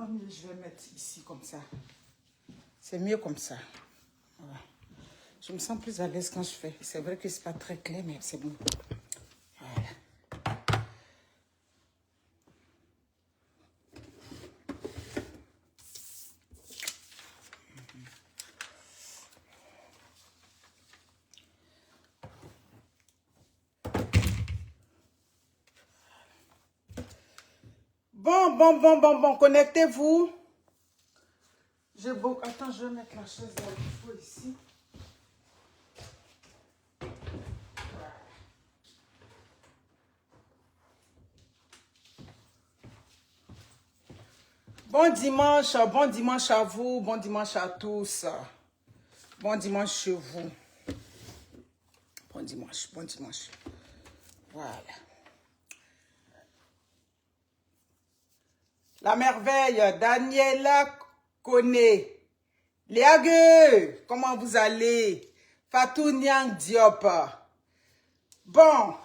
mieux, je vais mettre ici comme ça. C'est mieux comme ça. Voilà. Je me sens plus à l'aise quand je fais. C'est vrai que c'est pas très clair, mais c'est bon. Voilà. Bon, connectez-vous. Attends, je vais mettre la chaise là, il faut ici. Bon dimanche à vous, bon dimanche à tous. Bon dimanche chez vous. Bon dimanche. Voilà. La merveille, Daniela Koné. Léague, comment vous allez? Fatou Niang Diop. Bon,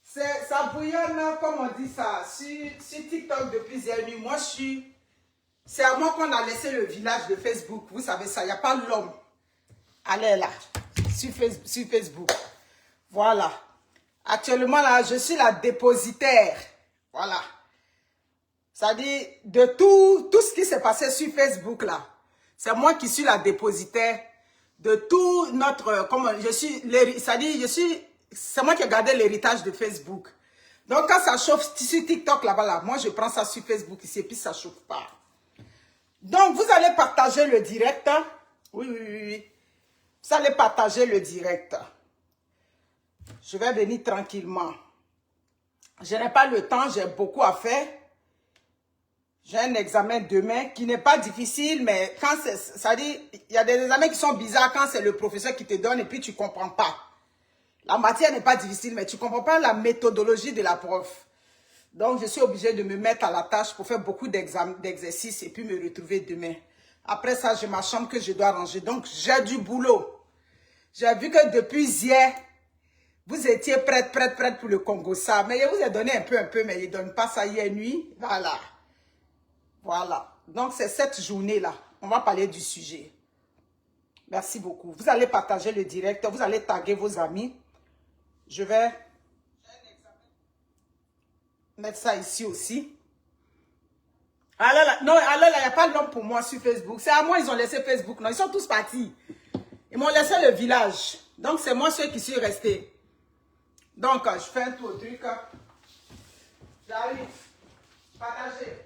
ça bouillonne, comme on dit ça, sur TikTok depuis hier nuit. Moi, c'est à moi qu'on a laissé le village de Facebook. Vous savez ça, il n'y a pas l'homme. Allez là, sur Facebook. Voilà. Actuellement, là, je suis la dépositaire. Voilà. C'est-à-dire, de tout ce qui s'est passé sur Facebook, là, c'est moi qui suis la dépositaire de tout notre... c'est moi qui ai gardé l'héritage de Facebook. Donc, quand ça chauffe sur TikTok, là-bas, là, moi, je prends ça sur Facebook ici, et puis ça ne chauffe pas. Donc, vous allez partager le direct. Oui. Vous allez partager le direct. Je vais venir tranquillement. Je n'ai pas le temps, j'ai beaucoup à faire. J'ai un examen demain qui n'est pas difficile, mais quand ça dit, il y a des examens qui sont bizarres quand c'est le professeur qui te donne et puis tu ne comprends pas. La matière n'est pas difficile, mais tu ne comprends pas la méthodologie de la prof. Donc, je suis obligée de me mettre à la tâche pour faire beaucoup d'exercices et puis me retrouver demain. Après ça, j'ai ma chambre que je dois ranger. Donc, j'ai du boulot. J'ai vu que depuis hier, vous étiez prête pour le Congo. Ça, mais je vous ai donné un peu, mais je ne donne pas ça hier nuit. Voilà. Donc, c'est cette journée-là. On va parler du sujet. Merci beaucoup. Vous allez partager le direct. Vous allez taguer vos amis. Je vais mettre ça ici aussi. Ah là là, non, il n'y a pas l'homme pour moi sur Facebook. C'est à moi, ils ont laissé Facebook. Non, ils sont tous partis. Ils m'ont laissé le village. Donc, c'est moi ceux qui suis resté. Donc, je fais un tour au truc. J'arrive. Partagez.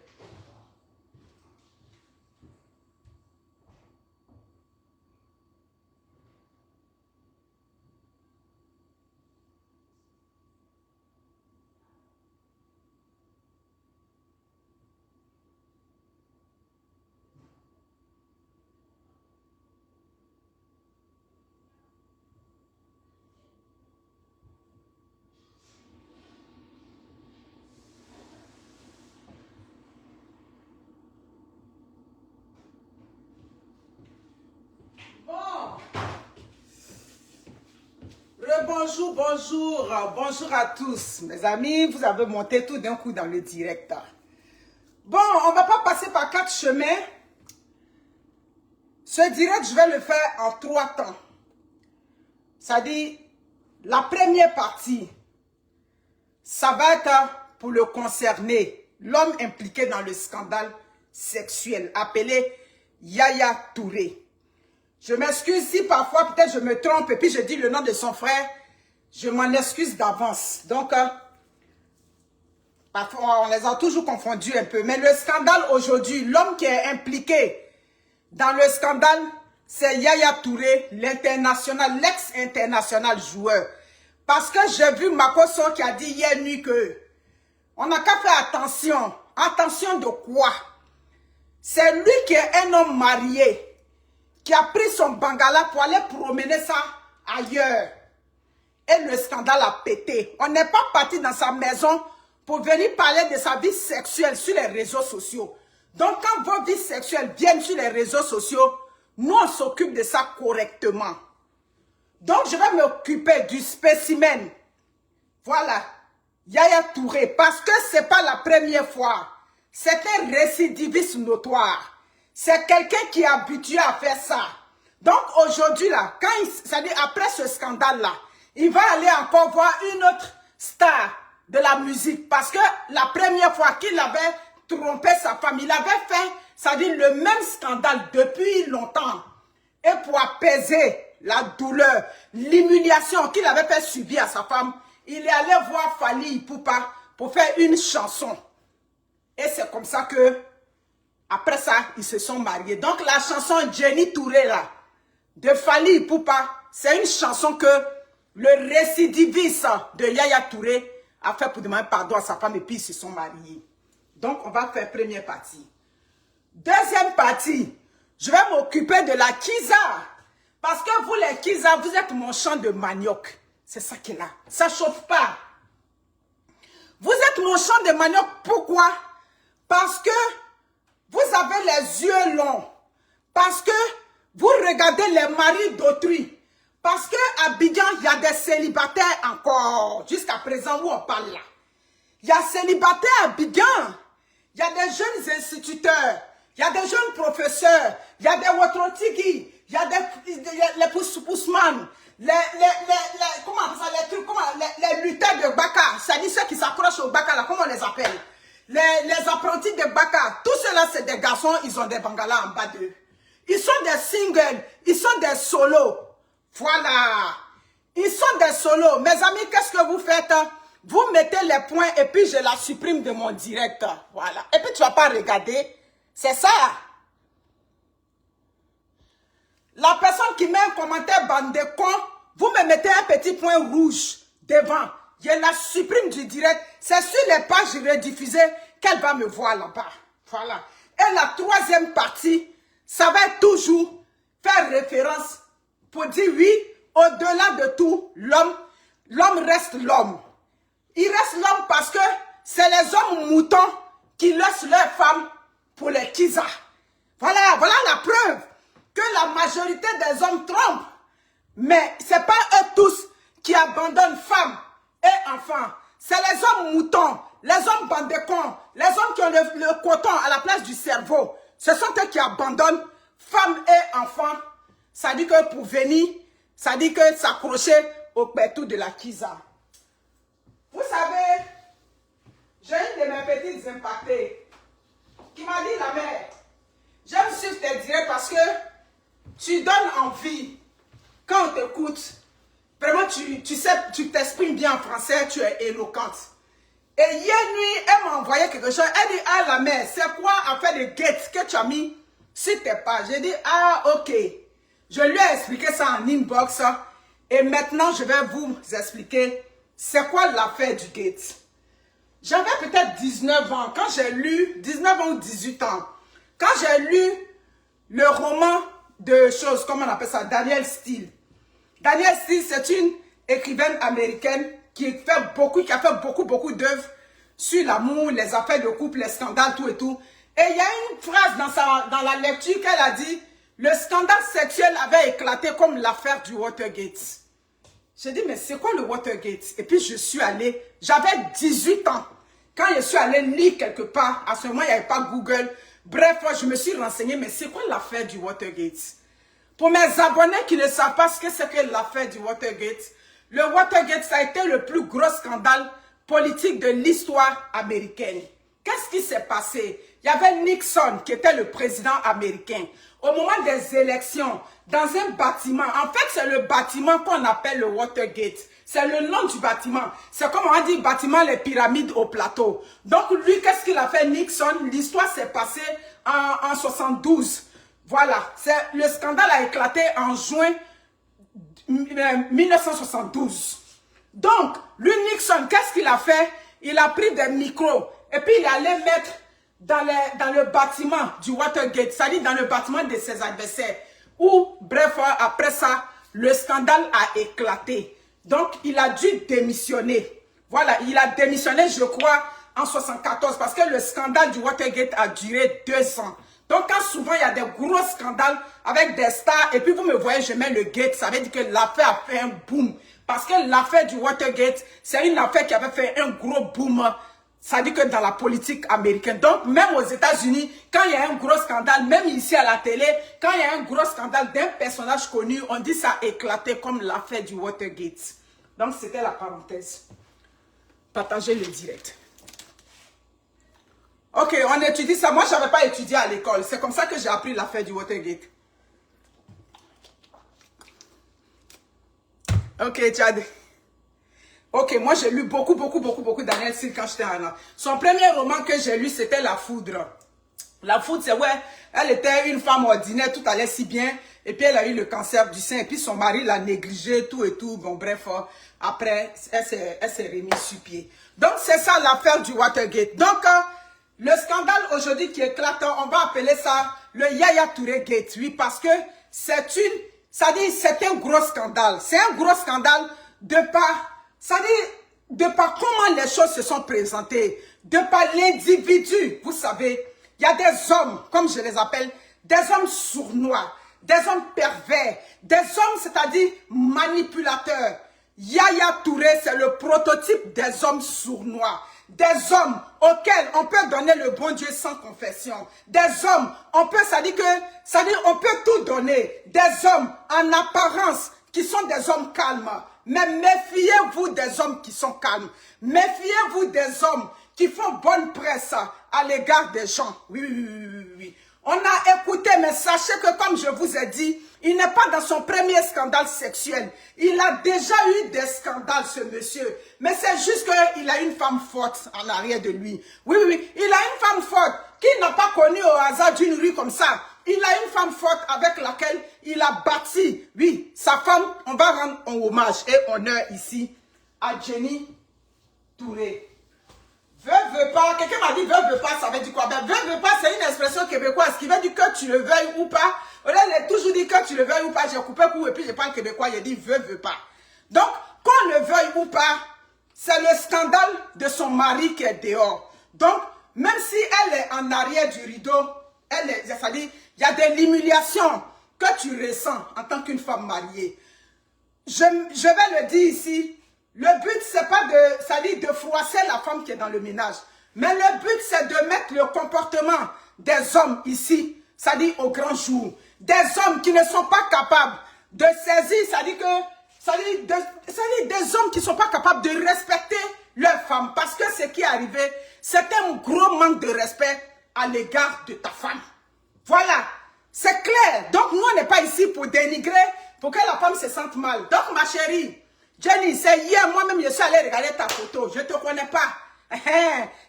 Bonjour à tous. Mes amis, vous avez monté tout d'un coup dans le direct. Bon, on ne va pas passer par 4 chemins. Ce direct, je vais le faire en 3 temps. C'est-à-dire, la première partie, ça va être pour le concerner, l'homme impliqué dans le scandale sexuel, appelé Yaya Touré. Je m'excuse si parfois, peut-être je me trompe et puis je dis le nom de son frère. Je m'en excuse d'avance. Donc, parfois, on les a toujours confondus un peu. Mais le scandale aujourd'hui, l'homme qui est impliqué dans le scandale, c'est Yaya Touré, l'international, l'ex-international joueur. Parce que j'ai vu Makoso qui a dit hier nuit que on n'a qu'à faire attention. Attention de quoi? C'est lui qui est un homme marié, qui a pris son bangala pour aller promener ça ailleurs. Et le scandale a pété. On n'est pas parti dans sa maison pour venir parler de sa vie sexuelle sur les réseaux sociaux. Donc, quand vos vies sexuelles viennent sur les réseaux sociaux, nous, on s'occupe de ça correctement. Donc, je vais m'occuper du spécimen. Voilà. Yaya Touré. Parce que ce n'est pas la première fois. c'est un récidiviste notoire. C'est quelqu'un qui est habitué à faire ça. Donc aujourd'hui, là, c'est-à-dire après ce scandale-là, il va aller encore voir une autre star de la musique. Parce que la première fois qu'il avait trompé sa femme, il avait fait, c'est-à-dire le même scandale depuis longtemps. Et pour apaiser la douleur, l'humiliation qu'il avait fait subir à sa femme, il est allé voir Fally Ipupa pour faire une chanson. Et c'est comme ça que, après ça, ils se sont mariés. Donc la chanson Jenny Touré là, de Fally Ipupa, c'est une chanson que le récidiviste de Yaya Touré a fait pour demander pardon à sa femme et puis ils se sont mariés. Donc on va faire première partie. Deuxième partie, je vais m'occuper de la Kiza. Parce que vous les Kiza, vous êtes mon champ de manioc. C'est ça qui est là. Ça ne chauffe pas. Vous êtes mon champ de manioc. Pourquoi? Parce que vous avez les yeux longs. Parce que vous regardez les maris d'autrui. Parce qu'à Abidjan, il y a des célibataires encore. Jusqu'à présent où on parle là. Il y a célibataires à Abidjan. Il y a des jeunes instituteurs. Il y a des jeunes professeurs. Il y a des Wotrotigi. Il y a les Pousman. Comment on appelle ça? Les lutteurs de Baka. C'est-à-dire ceux qui s'accrochent au Baka là. Comment on les appelle? Les apprentis de Baka. Tout cela, c'est des garçons. Ils ont des bangalas en bas d'eux. Ils sont des singles. Ils sont des solos. Voilà. Ils sont des solos. Mes amis, qu'est-ce que vous faites? Vous mettez les points et puis je la supprime de mon direct. Voilà. Et puis tu ne vas pas regarder. C'est ça. La personne qui met un commentaire bande de cons, vous me mettez un petit point rouge devant. Je la supprime du direct. C'est sur les pages rediffusées qu'elle va me voir là-bas. Voilà. Et la troisième partie, ça va être toujours faire référence pour dire oui, au-delà de tout, l'homme reste l'homme. Il reste l'homme parce que c'est les hommes moutons qui laissent leurs femmes pour les Kiza. Voilà la preuve que la majorité des hommes trompent. Mais ce n'est pas eux tous qui abandonnent femmes et enfants. C'est les hommes moutons, les hommes bandes de cons, les hommes qui ont le coton à la place du cerveau. Ce sont eux qui abandonnent femmes et enfants. Ça dit que pour venir, ça dit que s'accrocher au pétou de la Kiza. Vous savez, j'ai une de mes petites impactées qui m'a dit la mère, j'aime suivre tes directs parce que tu donnes envie. Quand on t'écoute, vraiment tu sais, tu t'exprimes bien en français, tu es éloquente. Et hier nuit, elle m'a envoyé quelque chose. Elle dit, ah la mère, c'est quoi affaire de guette que tu as mis sur tes pages? J'ai dit, ah ok. Je lui ai expliqué ça en inbox. Et maintenant, je vais vous expliquer c'est quoi l'affaire du gate. J'avais peut-être 19 ans quand j'ai lu, 19 ans ou 18 ans, quand j'ai lu le roman de choses, comment on appelle ça, Danielle Steele. Danielle Steele, c'est une écrivaine américaine qui a fait beaucoup d'œuvres sur l'amour, les affaires de couple, les scandales, tout et tout. Et il y a une phrase dans la lecture qu'elle a dit, le scandale sexuel avait éclaté comme l'affaire du Watergate. J'ai dit, mais c'est quoi le Watergate? Et puis je suis allée, j'avais 18 ans. Quand je suis allée lire quelque part, à ce moment, il n'y avait pas Google. Bref, je me suis renseignée, mais c'est quoi l'affaire du Watergate? Pour mes abonnés qui ne savent pas ce que c'est que l'affaire du Watergate, le Watergate, ça a été le plus gros scandale politique de l'histoire américaine. Qu'est-ce qui s'est passé? Il y avait Nixon qui était le président américain. Au moment des élections, dans un bâtiment, en fait c'est le bâtiment qu'on appelle le Watergate. C'est le nom du bâtiment. C'est comme on dit bâtiment les pyramides au plateau. Donc lui, qu'est-ce qu'il a fait Nixon? L'histoire s'est passée en 72. Voilà, le scandale a éclaté en juin 1972. Donc, lui Nixon, qu'est-ce qu'il a fait? Il a pris des micros et puis il allait mettre dans le bâtiment du Watergate, c'est-à-dire dans le bâtiment de ses adversaires. Où, bref, après ça, le scandale a éclaté. Donc, il a dû démissionner. Voilà, il a démissionné, je crois, en 74, parce que le scandale du Watergate a duré 2 ans. Donc, quand souvent, il y a des gros scandales avec des stars, et puis vous me voyez, je mets le gate, ça veut dire que l'affaire a fait un boom. Parce que l'affaire du Watergate, c'est une affaire qui avait fait un gros boom. Ça dit que dans la politique américaine. Donc, même aux États-Unis, quand il y a un gros scandale, même ici à la télé, quand il y a un gros scandale d'un personnage connu, on dit ça a éclaté comme l'affaire du Watergate. Donc, c'était la parenthèse. Partagez le direct. Ok, on étudie ça. Moi, je n'avais pas étudié à l'école. C'est comme ça que j'ai appris l'affaire du Watergate. Ok, Tchad. Ok, moi j'ai lu beaucoup Daniel Steele quand j'étais en an. Son premier roman que j'ai lu, c'était La Foudre. La Foudre, c'est ouais, elle était une femme ordinaire, tout allait si bien. Et puis elle a eu le cancer du sein. Et puis son mari l'a négligé, tout et tout. Bon, bref, après, elle s'est remise sur pied. Donc c'est ça l'affaire du Watergate. Donc, le scandale aujourd'hui qui éclate, on va appeler ça le Yaya Touré Gate. Oui, parce que c'est un gros scandale. C'est un gros scandale de par comment les choses se sont présentées, de par l'individu. Vous savez, il y a des hommes, comme je les appelle, des hommes sournois, des hommes pervers, des hommes, c'est-à-dire manipulateurs. Yaya Touré, c'est le prototype des hommes sournois. Des hommes auxquels on peut donner le bon Dieu sans confession. Des hommes, on peut tout donner. Des hommes en apparence qui sont des hommes calmes. Mais méfiez-vous des hommes qui sont calmes. Méfiez-vous des hommes qui font bonne presse à l'égard des gens. Oui. On a écouté, mais sachez que comme je vous ai dit, il n'est pas dans son premier scandale sexuel. Il a déjà eu des scandales, ce monsieur. Mais c'est juste qu'il a une femme forte en arrière de lui. Oui. Il a une femme forte qu'il n'a pas connue au hasard d'une rue comme ça. Il a une femme forte avec laquelle il a bâti. Oui, sa femme, on va rendre un hommage et honneur ici à Jenny Touré. Veut pas, quelqu'un m'a dit veut pas, ça veut dire quoi? Ben, veut pas, c'est une expression québécoise qui veut dire que tu le veuilles ou pas. On a toujours dit que tu le veuilles ou pas. J'ai coupé court et puis je parle québécois, il a dit veut pas. Donc, qu'on le veuille ou pas, c'est le scandale de son mari qui est dehors. Donc, même si elle est en arrière du rideau, c'est-à-dire, il y a de l'humiliation que tu ressens en tant qu'une femme mariée. Je vais le dire ici. Le but, c'est pas de froisser la femme qui est dans le ménage. Mais le but, c'est de mettre le comportement des hommes ici, c'est-à-dire au grand jour. Des hommes qui ne sont pas capables de saisir, des hommes qui ne sont pas capables de respecter leur femme. Parce que ce qui est arrivé, c'est un gros manque de respect à l'égard de ta femme. Voilà, c'est clair. Donc, nous, on n'est pas ici pour dénigrer, pour que la femme se sente mal. Donc, ma chérie, Jenny, c'est hier, moi-même, je suis allée regarder ta photo. Je ne te connais pas.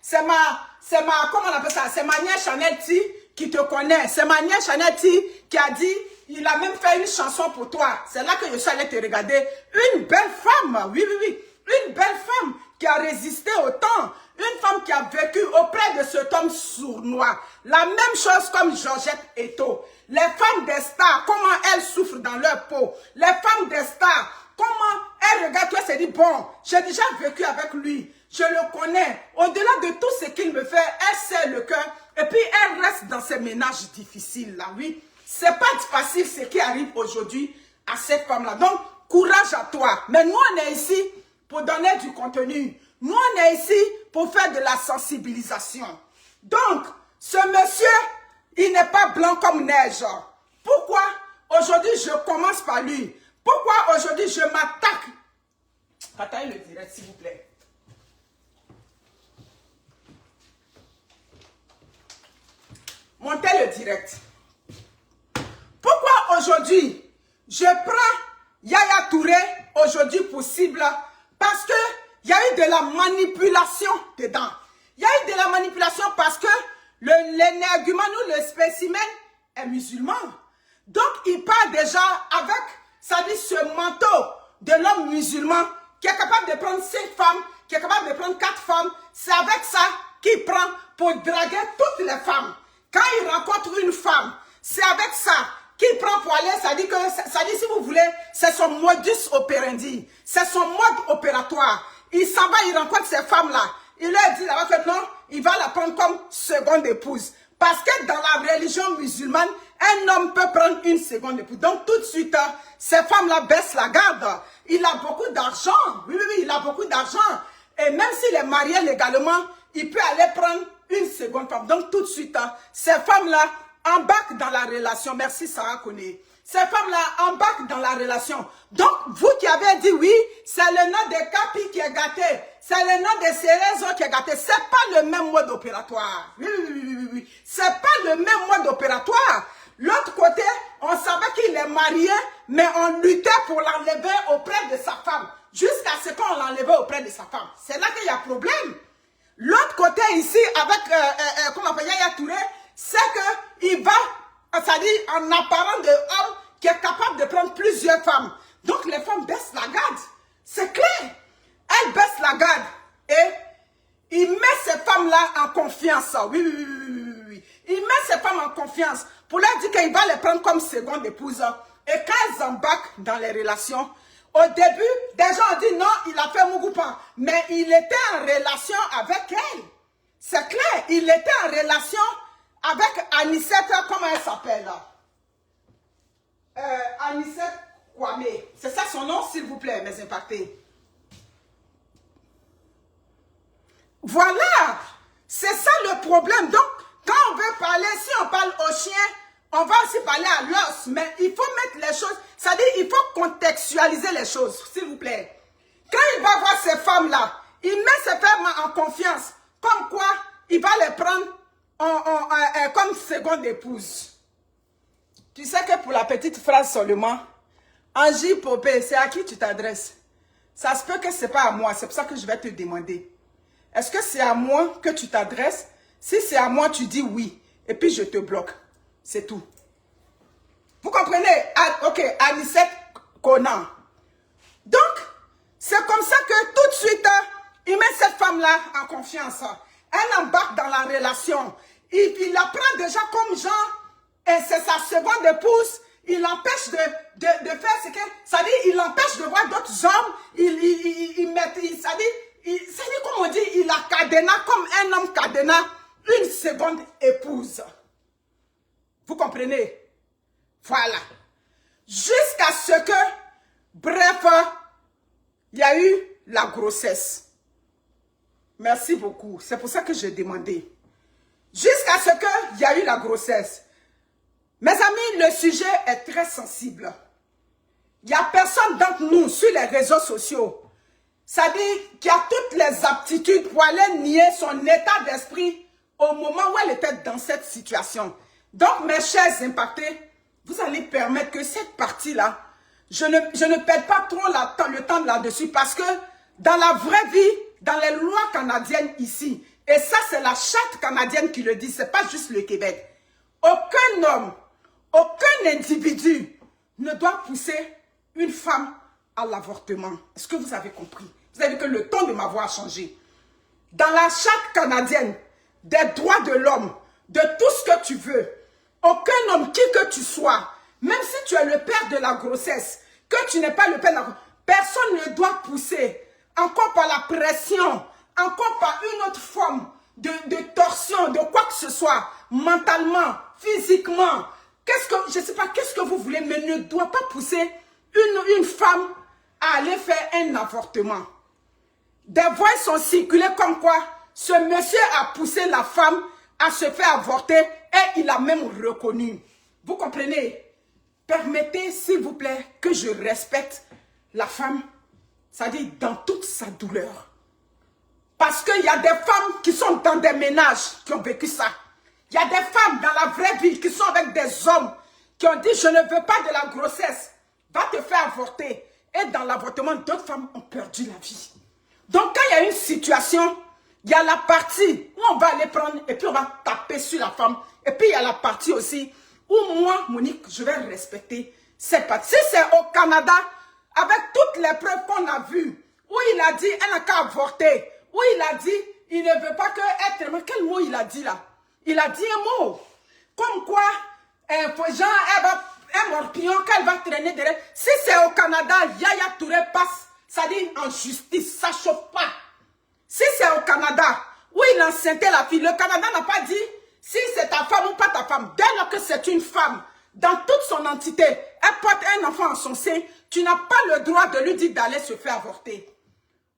C'est comment on appelle ça? C'est ma nièce Chanel T qui te connaît. C'est ma nièce Chanel T qui a dit, il a même fait une chanson pour toi. C'est là que je suis allée te regarder. Une belle femme, oui. Une belle femme qui a résisté au temps. Une femme qui a vécu auprès de cet homme sournois. La même chose comme Georgette Eto. Les femmes des stars, comment elles souffrent dans leur peau. Les femmes des stars, comment elles regardent toi et se disent, bon, j'ai déjà vécu avec lui. Je le connais. Au-delà de tout ce qu'il me fait, elle sait le cœur. Et puis, elle reste dans ces ménages difficiles là, oui. C'est pas facile ce qui arrive aujourd'hui à cette femme-là. Donc, courage à toi. Mais nous, on est ici pour donner du contenu. Nous, on est ici pour faire de la sensibilisation. Donc, ce monsieur, il n'est pas blanc comme neige. Pourquoi aujourd'hui je commence par lui? Pourquoi aujourd'hui je m'attaque? Partagez le direct, s'il vous plaît. Montez le direct. Pourquoi aujourd'hui je prends Yaya Touré aujourd'hui pour cible? Parce que il y a eu de la manipulation dedans. Il y a eu de la manipulation parce que l'énergumène ou le spécimen est musulman. Donc, il part déjà avec, ça dit, ce manteau de l'homme musulman qui est capable de prendre 5 femmes, qui est capable de prendre 4 femmes. C'est avec ça qu'il prend pour draguer toutes les femmes. Quand il rencontre une femme, c'est avec ça qu'il prend pour aller, ça dit, si vous voulez, c'est son modus operandi. C'est son mode opératoire. Il s'en va, il rencontre ces femmes-là. Il leur dit là-bas que non, il va la prendre comme seconde épouse. Parce que dans la religion musulmane, un homme peut prendre une seconde épouse. Donc tout de suite, ces femmes-là baissent la garde. Il a beaucoup d'argent. Oui, il a beaucoup d'argent. Et même s'il est marié légalement, il peut aller prendre une seconde femme. Donc tout de suite, hein, ces femmes-là embarquent dans la relation. Merci Sarah Koné. Ces femmes-là embarquent dans la relation. Donc, vous qui avez dit oui, c'est le nom de Capi qui est gâté. C'est le nom de Cérézo qui est gâté. C'est pas le même mode opératoire. Oui. C'est pas le même mode opératoire. L'autre côté, on savait qu'il est marié, mais on luttait pour l'enlever auprès de sa femme. Jusqu'à ce qu'on l'enlevait auprès de sa femme. C'est là qu'il y a problème. L'autre côté ici, avec, comment on appelle, Yaya Touré, c'est qu'il va, c'est-à-dire en apparent de homme qui est capable de prendre plusieurs femmes. Donc les femmes baissent la garde. C'est clair. Elles baissent la garde. Et il met ces femmes-là en confiance. Oui. Il met ces femmes en confiance pour leur dire qu'il va les prendre comme seconde épouse. Et quand elles embarquent dans les relations, au début, des gens ont dit non, il a fait Mugupa. Mais il était en relation avec elle. C'est clair, il était en relation avec Anicette, comment elle s'appelle là? Anicette Kwame. C'est ça son nom, s'il vous plaît, mes impactés. Voilà, c'est ça le problème. Donc, quand on veut parler, si on parle au chien, on va aussi parler à l'os. Mais il faut mettre les choses, c'est-à-dire il faut contextualiser les choses, s'il vous plaît. Quand il va voir ces femmes-là, il met ces femmes en confiance. Comme quoi, il va les prendre comme seconde épouse. Tu sais que pour la petite phrase seulement, Angie Popé, c'est à qui tu t'adresses? Ça se peut que ce n'est pas à moi, c'est pour ça que je vais te demander. Est-ce que c'est à moi que tu t'adresses? Si c'est à moi, tu dis oui. Et puis je te bloque. C'est tout. Vous comprenez? Ok, Anicette Conan. Donc, c'est comme ça que tout de suite, il met cette femme-là en confiance. Elle embarque dans la relation. Il la prend déjà comme genre, et c'est sa seconde épouse. Il l'empêche de faire ce qu'elle... C'est-à-dire, il l'empêche de voir d'autres hommes. C'est-à-dire, comme on dit, il a cadenas comme un homme cadena une seconde épouse. Vous comprenez? Voilà. Jusqu'à ce que, bref, il y a eu la grossesse. Merci beaucoup. C'est pour ça que j'ai demandé. Jusqu'à ce qu'il y a eu la grossesse. Mes amis, le sujet est très sensible. Il n'y a personne d'entre nous sur les réseaux sociaux. Ça dit qu'il y a toutes les aptitudes pour aller nier son état d'esprit au moment où elle était dans cette situation. Donc, mes chers impactés, vous allez permettre que cette partie-là, je ne perds pas trop le temps là-dessus parce que dans la vraie vie, dans les lois canadiennes ici, et ça c'est la charte canadienne qui le dit, ce n'est pas juste le Québec, aucun homme, aucun individu ne doit pousser une femme à l'avortement. Est-ce que vous avez compris? Vous avez vu que le ton de ma voix a changé. Dans la charte canadienne des droits de l'homme, de tout ce que tu veux, aucun homme, qui que tu sois, même si tu es le père de la grossesse, que tu n'es pas le père de la grossesse, personne ne doit pousser, encore par la pression, encore par une autre forme de torsion, de quoi que ce soit, mentalement, physiquement, je ne sais pas, qu'est-ce que vous voulez, mais ne doit pas pousser une femme à aller faire un avortement. Des voix sont circulées comme quoi ce monsieur a poussé la femme à se faire avorter et il a même reconnu. Vous comprenez? Permettez, s'il vous plaît, que je respecte la femme, c'est-à-dire dans toute sa douleur. Parce qu'il y a des femmes qui sont dans des ménages qui ont vécu ça. Il y a des femmes dans la vraie vie qui sont avec des hommes qui ont dit « je ne veux pas de la grossesse, va te faire avorter ». Et dans l'avortement, d'autres femmes ont perdu la vie. Donc quand il y a une situation, il y a la partie où on va aller prendre et puis on va taper sur la femme. Et puis il y a la partie aussi où moi, Monique, je vais respecter cette partie. Si c'est au Canada, avec toutes les preuves qu'on a vues, où il a dit elle n'a qu'à avorter, où il a dit il ne veut pas que être... Mais quel mot il a dit là? Il a dit un mot. Comme quoi, genre, un morpion qu'elle va traîner derrière. Si c'est au Canada, Yaya Touré passe, ça dit en justice, ça ne chauffe pas. Si c'est au Canada, où il enceintait la fille, le Canada n'a pas dit si c'est ta femme ou pas ta femme. Dès lors que c'est une femme, dans toute son entité, elle porte un enfant en son sein, tu n'as pas le droit de lui dire d'aller se faire avorter.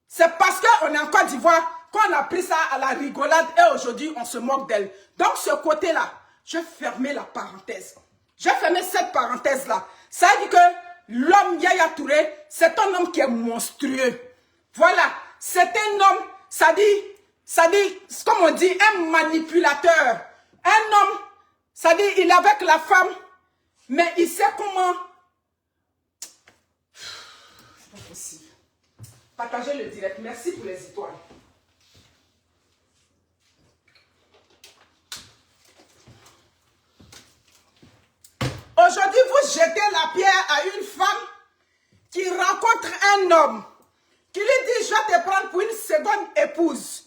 C'est parce qu'on est en Côte d'Ivoire qu'on a pris ça à la rigolade et aujourd'hui, on se moque d'elle. Donc, ce côté-là, je vais fermer la parenthèse. Je vais fermer cette parenthèse-là. Ça veut dire que l'homme Yaya Touré, c'est un homme qui est monstrueux. Voilà, c'est un homme, ça dit, comme on dit, un manipulateur. Un homme, ça dit, il est avec la femme, mais il sait comment. C'est pas possible. Partagez le direct. Merci pour les étoiles. Aujourd'hui, vous jetez la pierre à une femme qui rencontre un homme, qui lui dit, je vais te prendre pour une seconde épouse.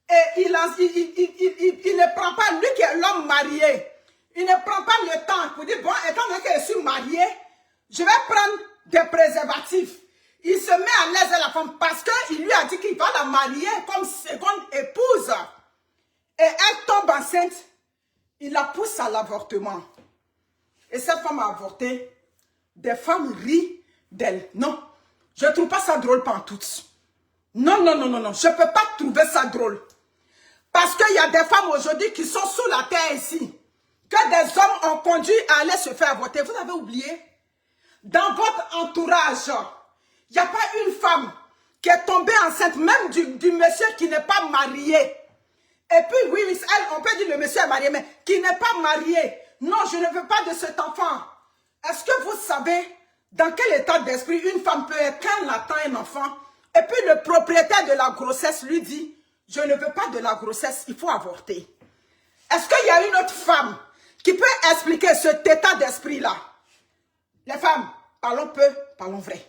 Et il ne prend pas, lui qui est l'homme marié, il ne prend pas le temps pour dire, bon, étant donné que je suis marié, je vais prendre des préservatifs. Il se met à l'aise à la femme parce qu'il lui a dit qu'il va la marier comme seconde épouse. Et elle tombe enceinte, il la pousse à l'avortement. Et cette femme a avorté. Des femmes rient d'elle. Non, je ne trouve pas ça drôle pantoute. Non, non, non, non, non. Je ne peux pas trouver ça drôle. Parce qu'il y a des femmes aujourd'hui qui sont sous la terre ici. Que des hommes ont conduit à aller se faire avorter. Vous avez oublié? Dans votre entourage, il n'y a pas une femme qui est tombée enceinte, même du monsieur qui n'est pas marié. Et puis, oui, elle, on peut dire le monsieur est marié, mais qui n'est pas marié. Non, je ne veux pas de cet enfant. Est-ce que vous savez dans quel état d'esprit une femme peut être quand elle attend un enfant et puis le propriétaire de la grossesse lui dit « Je ne veux pas de la grossesse, il faut avorter ». Est-ce qu'il y a une autre femme qui peut expliquer cet état d'esprit-là? Les femmes, parlons peu, parlons vrai.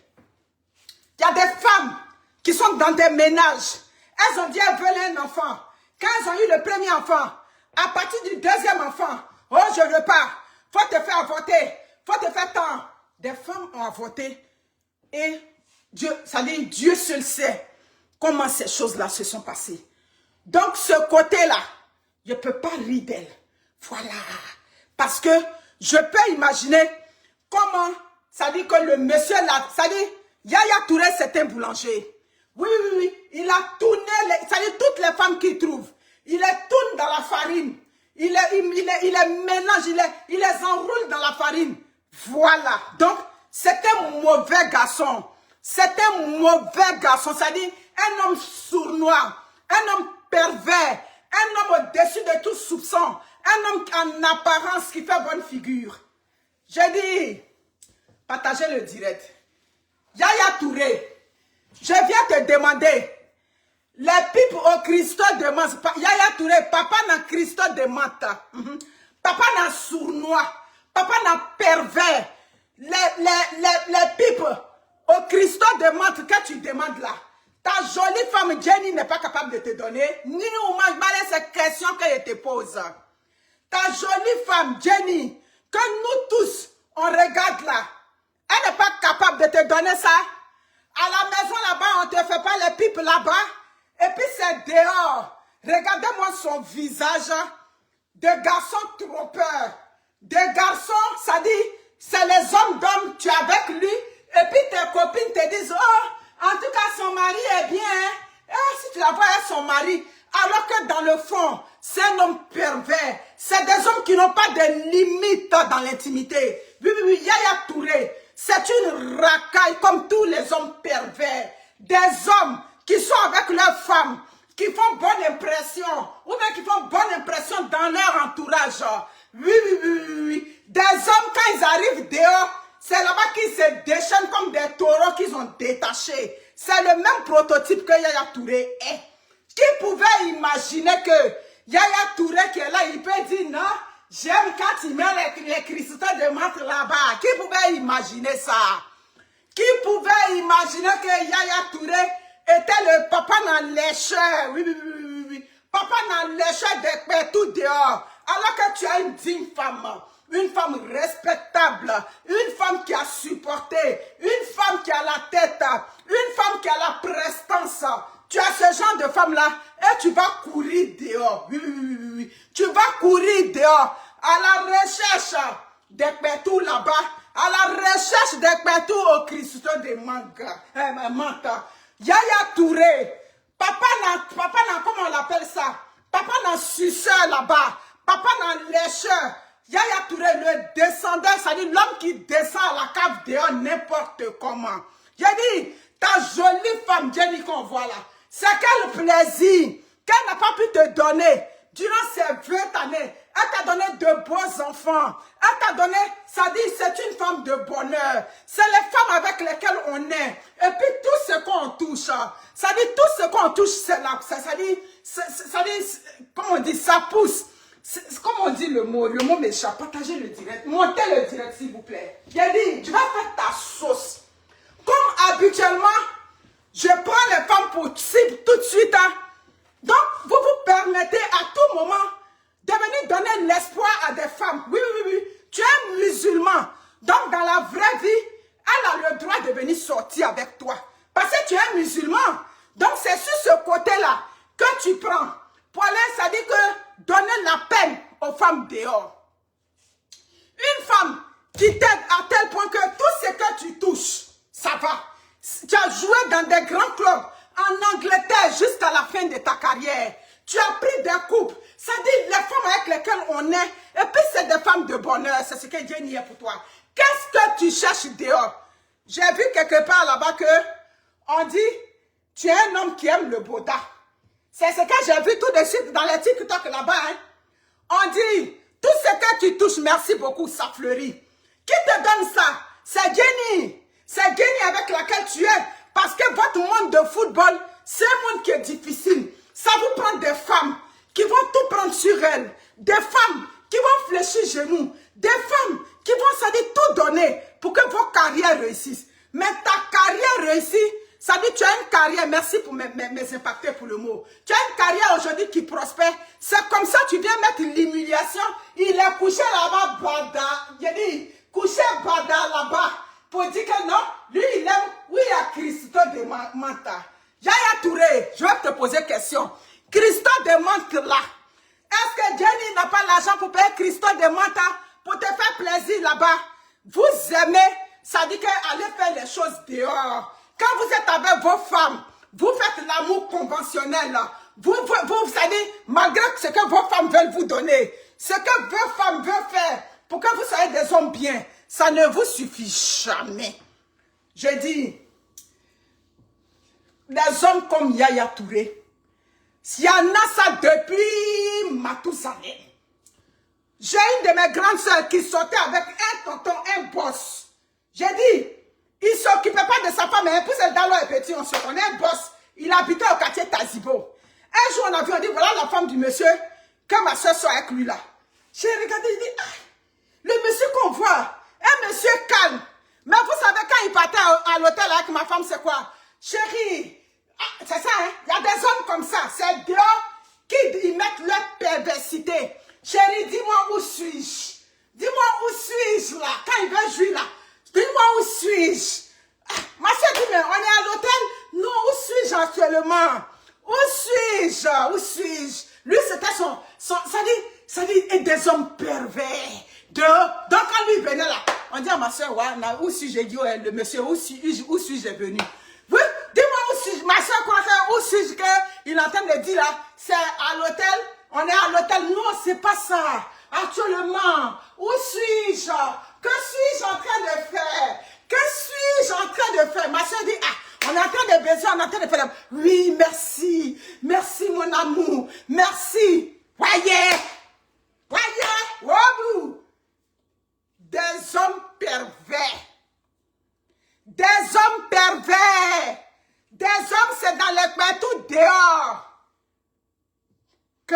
Il y a des femmes qui sont dans des ménages. Elles ont dit qu'elles veulent un enfant. Quand elles ont eu le premier enfant, à partir du deuxième enfant, oh, je ne veux pas. Faut te faire avorter. Faut te faire tant. Des femmes ont avorté. Et Dieu, ça dit, Dieu seul sait comment ces choses-là se sont passées. Donc, ce côté-là, je ne peux pas rire d'elle. Voilà. Parce que je peux imaginer comment, ça dit que le monsieur là, ça dit, Yaya Touré, c'est un boulanger. Oui, oui, oui. Il a tourné, ça dit, toutes les femmes qu'il trouve. Il les tourne dans la farine. Il les mélange, il les enroule dans la farine. Voilà. Donc, c'est un mauvais garçon. C'est un mauvais garçon. C'est-à-dire, un homme sournois, un homme pervers, un homme au-dessus de tout soupçon, un homme en apparence qui fait bonne figure. J'ai dit, partagez le direct. Yaya Touré, je viens te demander, les pipes au Christo de Mante, Yaya Touré, papa n'a Christo de Mante, papa n'a sournois, papa n'a pervers, les pipes au Christo de Mante que tu demandes là, ta jolie femme Jenny n'est pas capable de te donner, ni au moins ces questions qu'elle te pose. Ta jolie femme Jenny, que nous tous, on regarde là, elle n'est pas capable de te donner ça. À la maison là-bas, on ne te fait pas les pipes là-bas. Et puis c'est dehors. Regardez-moi son visage de garçon trompeur. De garçon, ça dit, c'est les hommes d'hommes, tu es avec lui. Et puis tes copines te disent, oh, en tout cas son mari est bien. Si tu la vois, son mari. Alors que dans le fond, c'est un homme pervers. C'est des hommes qui n'ont pas de limites dans l'intimité. Oui, oui, oui, Yaya Touré. C'est une racaille comme tous les hommes pervers. Des hommes qui sont avec leurs femmes, qui font bonne impression, ou bien qui font bonne impression dans leur entourage. Oui, oui, oui, oui, oui. Des hommes, quand ils arrivent dehors, c'est là-bas qu'ils se déchaînent comme des taureaux qu'ils ont détachés. C'est le même prototype que Yaya Touré est. Qui pouvait imaginer que Yaya Touré qui est là, il peut dire non, j'aime quand il met les cristaux de Mante là-bas. Qui pouvait imaginer ça? Qui pouvait imaginer que Yaya Touré était le papa dans lécheur? Oui, oui, oui, oui, oui. Papa dans lécheur des pères tout dehors. Alors que tu as une digne femme, une femme respectable, une femme qui a supporté, une femme qui a la tête, une femme qui a la prestance. Tu as ce genre de femme-là et tu vas courir dehors. Oui, oui, oui, oui, oui. Tu vas courir dehors à la recherche des pétous là-bas, à la recherche des pétous au Christo de Mante. Yaya Touré, Papa n'a, comment on l'appelle ça? Papa n'a suceur là-bas. Papa n'a lécheur. Yaya Touré, le descendant, c'est-à-dire l'homme qui descend à la cave dehors n'importe comment. J'ai dit, ta jolie femme, Jenny, qu'on voit là, c'est quel plaisir qu'elle n'a pas pu te donner durant ces 20 années. Elle t'a donné de beaux enfants. Elle t'a donné, ça dit, c'est une femme de bonheur. C'est les femmes avec lesquelles on est. Et puis tout ce qu'on touche, ça dit, tout ce qu'on touche, c'est là. Ça dit, comment on dit, ça pousse. Comment on dit le mot m'échappe. Partagez le direct. Montez le direct, s'il vous plaît. J'ai dit, tu vas faire ta sauce. Comme habituellement, je prends les femmes pour cible tout de suite. Hein. Donc, vous vous permettez à tout moment de venir donner l'espoir à des femmes. Oui, oui, oui. Tu es musulman. Donc, dans la vraie vie, elle a le droit de venir sortir avec toi. Parce que tu es musulman. Donc, c'est sur ce côté-là que tu prends. Pour aller, ça dit que donner la peine aux femmes dehors. Une femme qui t'aide à tel point que tout ce que tu touches, ça va. Tu as joué dans des grands clubs en Angleterre jusqu'à la fin de ta carrière. Tu as pris des coupes. Ça dit les femmes avec lesquelles on est. Et puis c'est des femmes de bonheur. C'est ce que Dieu nie pour toi. Qu'est-ce que tu cherches dehors? J'ai vu quelque part là-bas que on dit tu es un homme qui aime le Bouddha. C'est ce que j'ai vu tout de suite dans les TikTok là-bas. Hein? On dit tout ce que tu touches, merci beaucoup, ça fleurit. Qui te donne ça? C'est Jenny. C'est Jenny avec laquelle tu es. Parce que votre monde de football, c'est un monde qui est difficile. Ça vous prend des femmes qui vont tout prendre sur elles. Des femmes qui vont fléchir genoux. Des femmes qui vont, ça dit, tout donner pour que vos carrières réussissent. Mais ta carrière réussit, ça dit, tu as une carrière, merci pour m'impacter pour le mot. Tu as une carrière aujourd'hui qui prospère. C'est comme ça, tu viens mettre l'humiliation. Il est couché là-bas, bada. Il dit, couché bada là-bas. Pour dire que non, lui il aime, oui, il y a Christo de Manta. Yaya Touré, je vais te poser une question. Christo de Manta là, est-ce que Jenny n'a pas l'argent pour payer Christo de Manta pour te faire plaisir là-bas? Vous aimez, ça dit qu'allez faire les choses dehors. Quand vous êtes avec vos femmes, vous faites l'amour conventionnel là. Vous savez, malgré ce que vos femmes veulent vous donner, ce que vos femmes veulent faire pour que vous soyez des hommes bien, ça ne vous suffit jamais. Je dis, des hommes comme Yaya Touré, s'il y en a ça depuis Matousalem. J'ai une de mes grandes soeurs qui sortait avec un tonton, un boss. J'ai dit, il ne s'occupait pas de sa femme, mais plus elle dans est petit, on se connaît, un boss. Il habitait au quartier Tazibo. Un jour, on a vu, on dit, voilà la femme du monsieur, que ma soeur soit avec lui là. J'ai regardé, je dis, ah, le monsieur qu'on voit, un monsieur calme. Mais vous savez, quand il partait à l'hôtel avec ma femme, c'est quoi? Chérie, ah, c'est ça, hein? Il y a des hommes comme ça. C'est dehors qui mettent leur perversité. Chérie, dis-moi où suis-je? Dis-moi où suis-je là? Quand il veut jouer là, dis-moi où suis-je? Ah, ma soeur dit, mais on est à l'hôtel? Non, où suis-je actuellement? Où suis-je? Où suis-je? Lui, c'était ça dit, et des hommes pervers. Donc, quand lui venait là, on dit à ma soeur, ouais, où suis-je? J'ai dit, ouais, le monsieur, où suis-je venu? Oui, dis-moi où suis-je? Ma soeur, où suis-je? Il est en train de dire là, c'est à l'hôtel, on est à l'hôtel. Non, c'est pas ça. Actuellement, où suis-je? Que suis-je en train de faire? Que suis-je en train de faire? Ma soeur dit, ah, on est en train de baiser, on est en train de faire. Oui, merci. Merci, mon amour. Merci. Voyez. Wabou. Des hommes pervers. Des hommes pervers. Des hommes, c'est dans les partout dehors que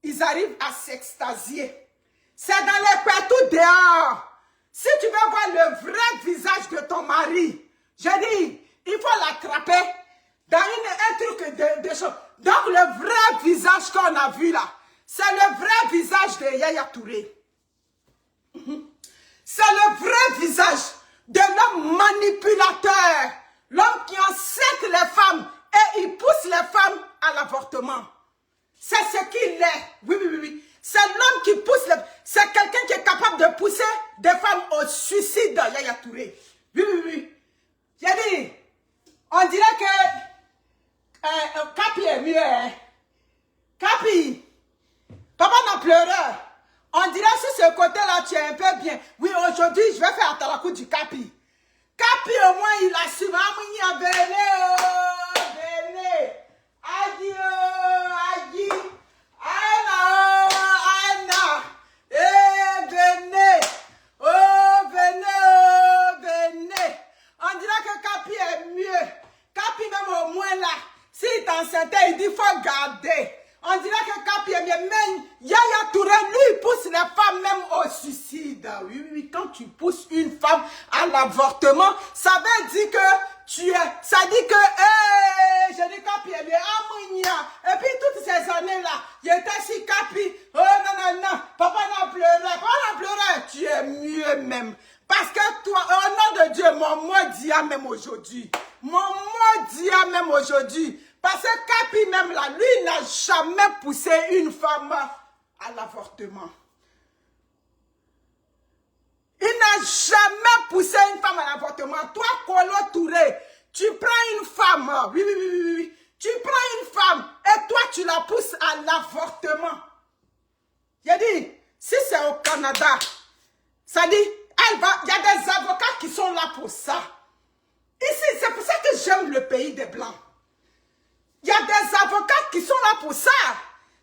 ils arrivent à s'extasier. C'est dans les partout dehors. Si tu veux voir le vrai visage de ton mari, je dis, il faut l'attraper dans un truc de choses. Donc le vrai visage qu'on a vu là, c'est le vrai visage de Yaya Touré. C'est le vrai visage de l'homme manipulateur. L'homme qui enceinte les femmes et il pousse les femmes à l'avortement. C'est ce qu'il est. Oui. C'est l'homme qui pousse les... C'est quelqu'un qui est capable de pousser des femmes au suicide, Yaya Touré. Oui. J'ai dit, on dirait Capi est mieux, hein. Capi, papa n'a pleuré. On dirait sur ce côté-là, tu es un peu bien. Oui, aujourd'hui, je vais faire à la coupe du Capi. Capi, au moins, il assume. Venez. Adieu. Anna. Venez. Venez. On dirait que Capi est mieux. Capi, même au moins là, s'il t'enceintait, il dit, il faut garder. On dirait que Capi est mieux. Mais Yaya Touré, lui, il pousse les femmes même au suicide. Oui, quand tu pousses une femme à l'avortement, ça veut dire que tu es. Ça dit que, je dis Capi est mieux. Et puis toutes ces années-là, il était si Capi. Oh non. Papa n'a pleuré. Tu es mieux même. Parce que toi, au nom de Dieu, mon mot dit même aujourd'hui. Parce que Capi même là, lui n'a jamais poussé une femme à l'avortement. Il n'a jamais poussé une femme à l'avortement. Toi, Kolo Touré, tu prends une femme. Oui. Tu prends une femme et toi, tu la pousses à l'avortement. J'ai dit, si c'est au Canada, ça dit, il y a des avocats qui sont là pour ça. Ici, c'est pour ça que j'aime le pays des Blancs. Il y a des avocats qui sont là pour ça.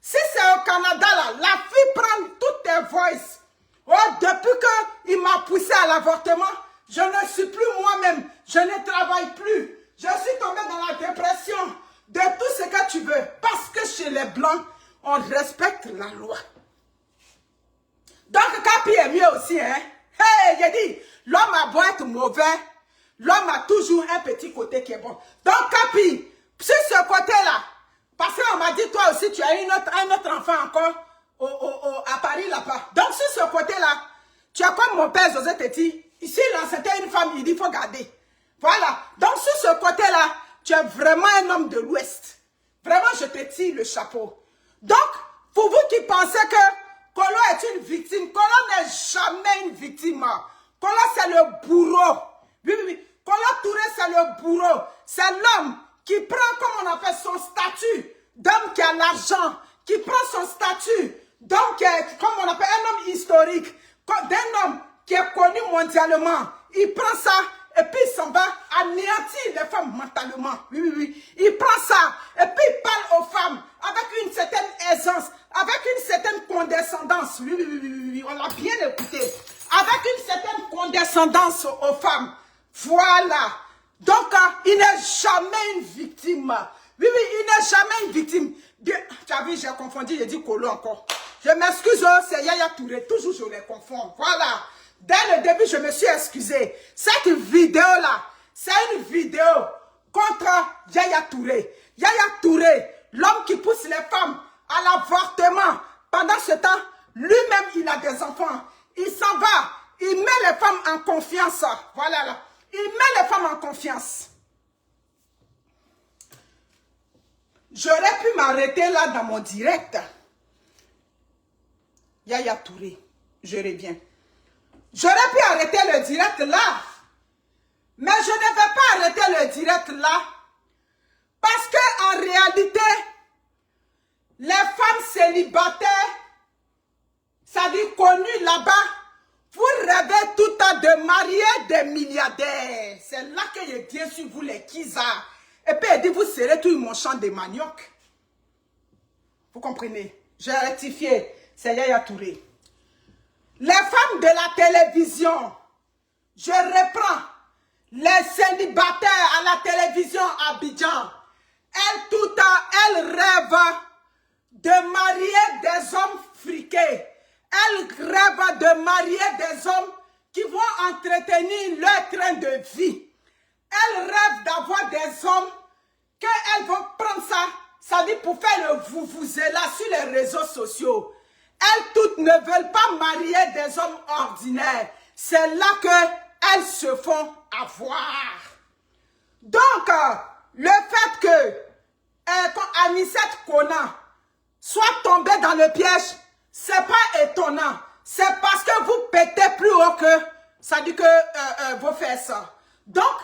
Si c'est au Canada, là, la fille prend toutes tes voices. Oh, depuis qu'il m'a poussé à l'avortement, je ne suis plus moi-même. Je ne travaille plus. Je suis tombée dans la dépression de tout ce que tu veux. Parce que chez les Blancs, on respecte la loi. Donc, Capi est mieux aussi, hein. Hey, j'ai dit, l'homme a beau être mauvais, l'homme a toujours un petit côté qui est bon. Donc, Capi, sur ce côté-là, parce qu'on m'a dit, toi aussi, tu as un autre enfant encore à Paris là-bas. Donc, sur ce côté-là, tu as comme mon père José te dit, ici, là, c'était une femme, il dit, il faut garder. Voilà. Donc, sur ce côté-là, tu es vraiment un homme de l'Ouest. Vraiment, je te tire le chapeau. Donc, pour vous qui pensez que Kolo est une victime, Kolo n'est jamais une victime. Kolo, c'est le bourreau. Oui. Kolo Touré, c'est le bourreau. C'est l'homme qui prend, comme on appelle, son statut d'homme qui a l'argent, qui prend son statut d'homme qui est, comme on appelle, un homme historique, d'un homme qui est connu mondialement. Il prend ça et puis il s'en va anéantir les femmes mentalement. Oui. Il prend ça et puis il parle aux femmes avec une certaine aisance, avec une certaine condescendance. Oui, on l'a bien écouté. Avec une certaine condescendance aux femmes. Voilà. Donc, il n'est jamais une victime. Oui, il n'est jamais une victime. Tu as vu, j'ai confondu, j'ai dit Kolo encore. Je m'excuse, c'est Yaya Touré. Toujours, je les confonds. Voilà. Dès le début, je me suis excusé. Cette vidéo-là, c'est une vidéo contre Yaya Touré. Yaya Touré, l'homme qui pousse les femmes à l'avortement. Pendant ce temps, lui-même, il a des enfants. Il s'en va. Il met les femmes en confiance. Voilà là. Il met les femmes en confiance. J'aurais pu m'arrêter là dans mon direct. Yaya Touré, je reviens. J'aurais pu arrêter le direct là. Mais je ne vais pas arrêter le direct là. Parce qu'en réalité, les femmes célibataires, ça dit connues là-bas, vous rêvez tout le temps de marier des milliardaires. C'est là que je viens sur vous les Kiza. Et puis il dit, vous serez tout mon champ de manioc. Vous comprenez? J'ai rectifié. C'est Yaya Touré. Les femmes de la télévision, je reprends, les célibataires à la télévision à Abidjan, elles tout le temps, elles rêvent de marier des hommes friqués. Elles rêvent de marier des hommes qui vont entretenir leur train de vie. Elles rêvent d'avoir des hommes qu'elles vont prendre ça dit pour faire le vous-vous-là sur les réseaux sociaux. Elles toutes ne veulent pas marier des hommes ordinaires. C'est là qu'elles se font avoir. Donc, le fait que Anicette Konan soit tombée dans le piège, c'est pas étonnant. C'est parce que vous pétez plus haut que, ça dit que vos fesses. Donc,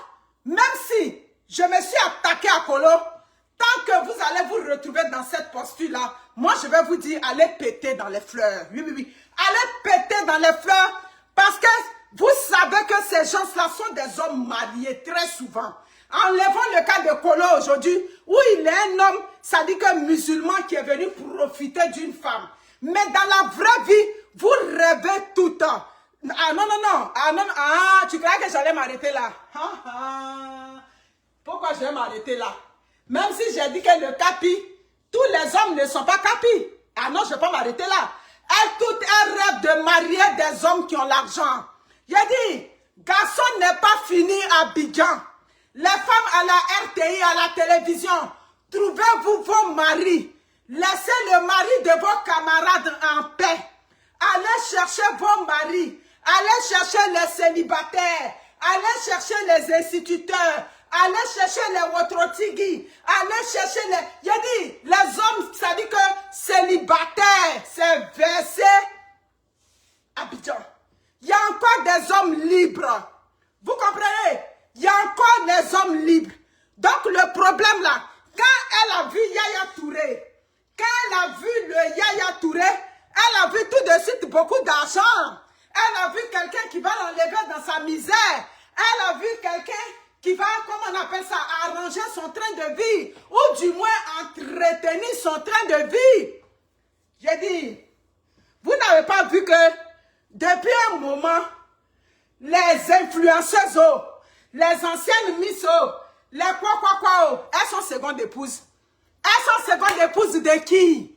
même si je me suis attaqué à Kolo, Tant que vous allez vous retrouver dans cette posture-là, moi je vais vous dire, allez péter dans les fleurs. Oui, oui, oui. Allez péter dans les fleurs parce que vous savez que ces gens-là sont des hommes mariés très souvent. Enlevons le cas de Kolo aujourd'hui, où il est un homme, ça dit que musulman qui est venu profiter d'une femme. Mais dans la vraie vie, vous rêvez tout le temps. Ah non, non, non. Ah, non, ah, tu croyais que j'allais m'arrêter là? Ah, ah. Pourquoi je vais m'arrêter là? Même si j'ai dit que le capi, tous les hommes ne sont pas capi. Ah non, je ne vais pas m'arrêter là. Elle rêve de marier des hommes qui ont l'argent. J'ai dit, garçon n'est pas fini à Abidjan. Les femmes à la RTI, à la télévision, trouvez-vous vos maris. Laissez le mari de vos camarades en paix. Allez chercher vos maris. Allez chercher les célibataires. Allez chercher les instituteurs. Allez chercher les Wotrotigui. Allez chercher les... J'ai dit, les hommes, ça dit que célibataire, c'est versé Abidjan. Il y a encore des hommes libres. Vous comprenez? Il y a encore des hommes libres. Donc le problème là, quand elle a vu Yaya Touré, quand elle a vu le Yaya Touré, elle a vu tout de suite beaucoup d'argent. Elle a vu quelqu'un qui va l'enlever dans sa misère. Elle a vu quelqu'un qui va, comment on appelle ça, arranger son train de vie. Ou du moins entretenir son train de vie. J'ai dit, vous n'avez pas vu que depuis un moment, les influenceuses, les anciennes Miss, les quoi, elles sont seconde épouses. Elles sont seconde épouses de qui?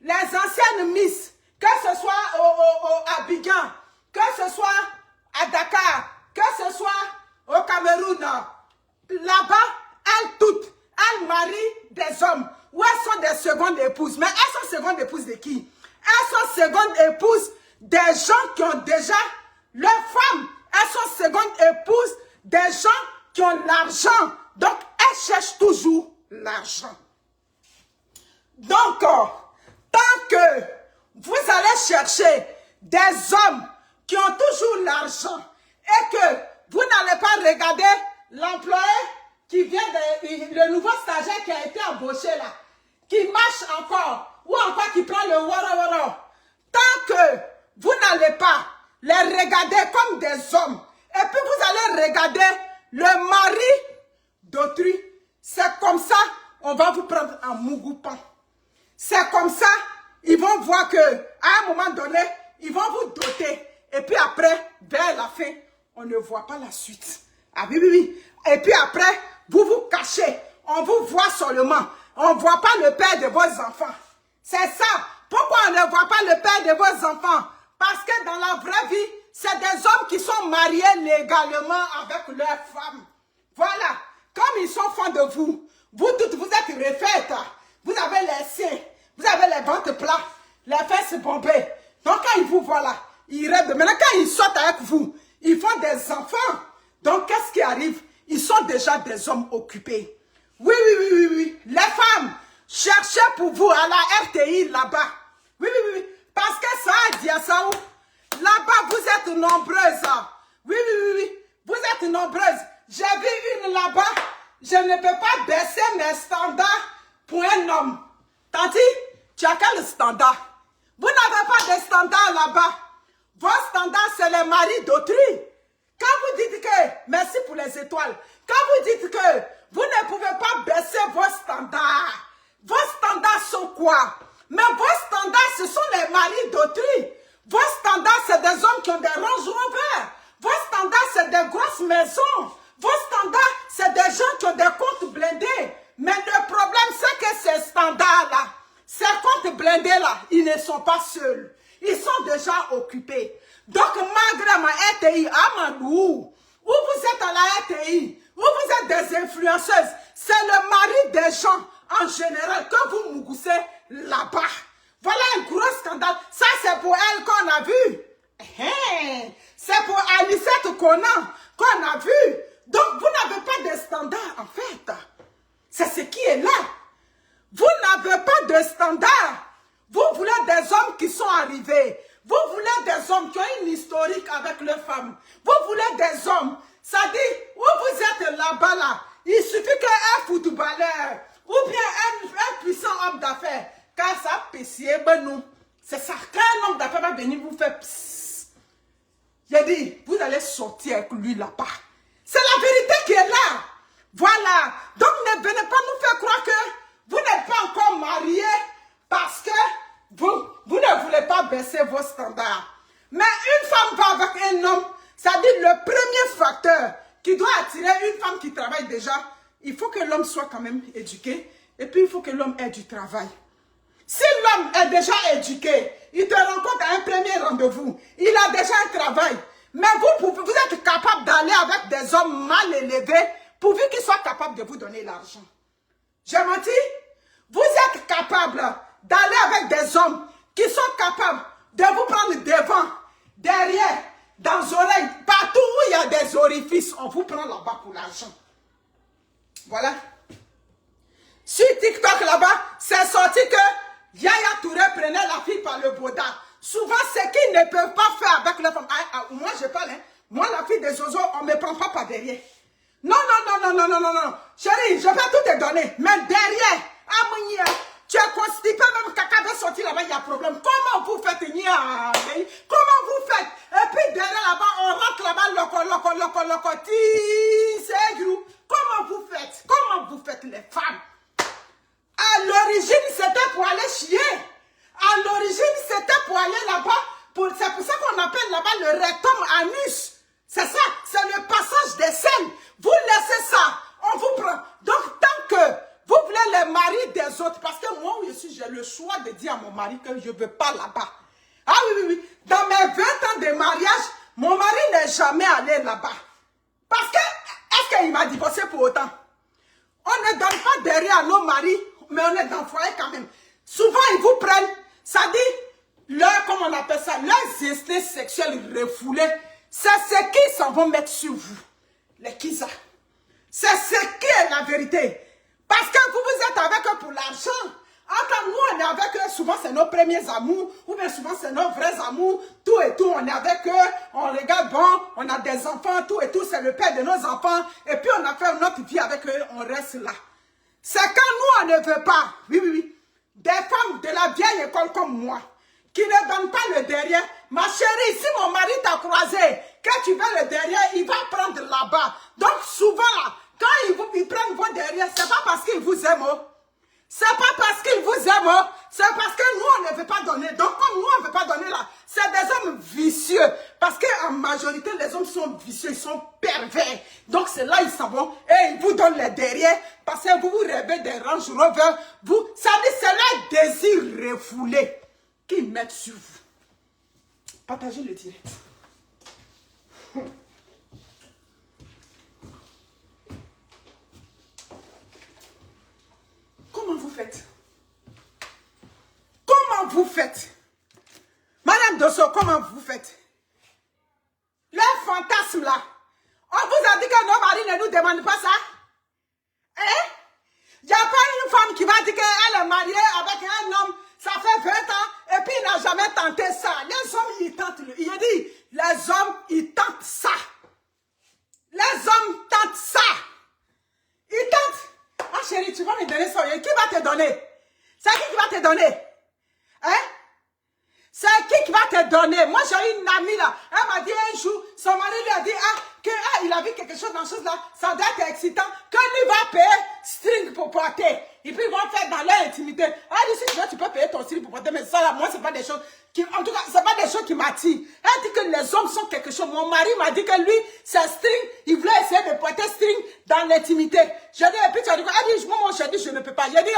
Les anciennes Miss, que ce soit à Abidjan, que ce soit à Dakar, que ce soit au Cameroun, là-bas, elles toutes, elles marient des hommes. Ou elles sont des secondes épouses. Mais elles sont secondes épouses de qui? Elles sont secondes épouses des gens qui ont déjà leurs femmes. Elles sont secondes épouses des gens qui ont l'argent. Donc, elles cherchent toujours l'argent. Donc, tant que vous allez chercher des hommes qui ont toujours l'argent et que vous n'allez pas regarder l'employé qui vient le nouveau stagiaire qui a été embauché là, qui marche encore, ou encore qui prend le woro. Tant que vous n'allez pas les regarder comme des hommes, et puis vous allez regarder le mari d'autrui, c'est comme ça, on va vous prendre en mougoupan. C'est comme ça, ils vont voir que à un moment donné, ils vont vous doter. Et puis après, vers la fin, on ne voit pas la suite. Ah oui, oui, oui. Et puis après, vous vous cachez. On vous voit seulement. On ne voit pas le père de vos enfants. C'est ça. Pourquoi on ne voit pas le père de vos enfants? Parce que dans la vraie vie, c'est des hommes qui sont mariés légalement avec leurs femmes. Voilà. Comme ils sont fans de vous, vous toutes, vous êtes refaites. Vous avez les seins, vous avez les ventres plats, les fesses bombées. Donc quand ils vous voient là, ils rêvent. Maintenant quand ils sortent avec vous, ils font des enfants. Donc qu'est-ce qui arrive? Ils sont déjà des hommes occupés. Oui, oui, oui, oui, oui. Les femmes, cherchez pour vous à la RTI là-bas. Oui, oui, oui. Parce que ça a dit à ça où? Là-bas, vous êtes nombreuses. Oui, oui, oui, oui. Vous êtes nombreuses. J'ai vu une là-bas. Je ne peux pas baisser mes standards pour un homme. Tanti, tu as quel standard? Vous n'avez pas de standard là-bas. Vos standards, c'est les maris d'autrui. Quand vous dites que, merci pour les étoiles, quand vous dites que vous ne pouvez pas baisser vos standards sont quoi? Mais vos standards, ce sont les maris d'autrui. Vos standards, c'est des hommes qui ont des Range Rover. Vos standards, c'est des grosses maisons. Vos standards, c'est des gens qui ont des comptes blindés. Mais le problème, c'est que ces standards-là, ces comptes blindés-là, ils ne sont pas seuls. Ils sont déjà occupés. Donc, malgré ma RTI, Amadou, où vous êtes à la RTI, où vous êtes des influenceuses, c'est le mari des gens en général que vous mougoussez là-bas. Voilà un gros scandale. Ça, c'est pour elle qu'on a vu. C'est pour Alicette qu'on a vu. Donc, vous n'avez pas de standard, en fait. C'est ce qui est là. Vous n'avez pas de standard. Vous voulez des hommes qui sont arrivés. Vous voulez des hommes qui ont une historique avec leurs femmes. Vous voulez des hommes. Ça dit, où vous êtes là-bas, là, il suffit qu'un footballeur Ou bien un puissant homme d'affaires. Car ça pessier, ben nous. C'est ça. Quand un homme d'affaires va venir vous faire psss. J'ai dit, vous allez sortir avec lui là-bas. C'est la vérité qui est là. Voilà. Donc ne venez pas nous faire croire que vous n'êtes pas encore mariés parce que vous ne voulez pas baisser vos standards. Mais une femme va avec un homme, ça dit le premier facteur qui doit attirer une femme qui travaille déjà, il faut que l'homme soit quand même éduqué et puis il faut que l'homme ait du travail. Si l'homme est déjà éduqué, il te rencontre à un premier rendez-vous, il a déjà un travail, mais vous êtes capable d'aller avec des hommes mal élevés pourvu qu'ils soient capables de vous donner l'argent. J'ai menti? Vous êtes capable d'aller avec des hommes qui sont capables de vous prendre devant, derrière, dans les oreilles, partout où il y a des orifices, on vous prend là-bas pour l'argent. Voilà. Sur TikTok là-bas, c'est sorti que Yaya Touré prenait la fille par le boda. Souvent, c'est qu'ils ne peuvent pas faire avec leur femme. Moi, je parle, hein. Moi, la fille des oiseaux, on ne me prend pas par derrière. Non. Chérie, je vais tout te donner. Mais derrière, tu es constipé, même caca va sortir là-bas, il y a problème. Comment vous faites? Comment vous faites? Et puis derrière là-bas, on rentre là-bas, loco, c'est gros. Comment vous faites? Comment vous faites les femmes? À l'origine, c'était pour aller chier. À l'origine, c'était pour aller là-bas. C'est pour ça qu'on appelle là-bas le rectum anus. C'est ça, c'est le passage des selles. Vous laissez ça, on vous prend. Donc, tant que vous voulez les maris des autres, parce que moi aussi, j'ai le choix de dire à mon mari que je ne veux pas là-bas. Ah oui. Dans mes 20 ans de mariage, mon mari n'est jamais allé là-bas. Parce que, est-ce qu'il m'a divorcé pour autant? On ne donne pas derrière à nos maris, mais on est dans le foyer quand même. Souvent, ils vous prennent, ça dit, comment on appelle ça, leurs instincts sexuels refoulés. C'est ce qu'ils s'en vont mettre sur vous, les Kiza. C'est ce qui est la vérité. Parce que vous êtes avec eux pour l'argent. Quand nous, on est avec eux, souvent c'est nos premiers amours, ou bien souvent c'est nos vrais amours, tout et tout, on est avec eux, on regarde, bon, on a des enfants, tout et tout, c'est le père de nos enfants, et puis on a fait notre vie avec eux, on reste là. C'est quand nous, on ne veut pas, oui, des femmes de la vieille école comme moi, qui ne donnent pas le derrière. Ma chérie, si mon mari t'a croisé, quand tu veux le derrière, il va prendre là-bas. Donc souvent, quand ils prennent vos derrière, c'est pas parce qu'ils vous aiment. C'est pas parce qu'ils vous aiment, c'est parce que nous, on ne veut pas donner. Donc, comme nous, on ne veut pas donner là, c'est des hommes vicieux. Parce qu'en majorité, les hommes sont vicieux, ils sont pervers. Donc, c'est là, ils s'en vont et ils vous donnent les derrière. Parce que vous rêvez des Range Rover. Ça dit, c'est leur désir refoulé qu'ils mettent sur vous. Partagez le direct. Comment vous faites? Comment vous faites? Madame Dosso, comment vous faites? Le fantasme là, on vous a dit que nos maris ne nous demandent pas ça? Hein? Il n'y a pas une femme qui va dire qu'elle est mariée avec un homme, ça fait 20 ans, et puis il n'a jamais tenté ça. Les hommes, ils tentent. Il a dit, les hommes, ils tentent ça. Les hommes tentent ça. Ils tentent. Ah chérie, tu vas me donner ça. Qui va te donner? C'est qui va te donner? Hein? C'est qui va te donner? Moi, j'ai une amie là. Elle m'a dit un jour, son mari lui a dit, il a vu quelque chose dans la chose là, ça doit être excitant, que lui va payer string pour porter. Et puis ils vont faire dans leur intimité. Elle dit, si tu veux, tu peux payer ton string pour porter, mais ça là, moi, c'est pas des choses qui, en tout cas, c'est pas des choses qui m'attirent. Elle dit que les hommes sont quelque chose. Mon mari m'a dit que lui, c'est string, il voulait essayer de porter string dans l'intimité. J'ai dit, et puis tu as dit, elle dit, moi, j'ai dit, je ne peux pas. J'ai dit,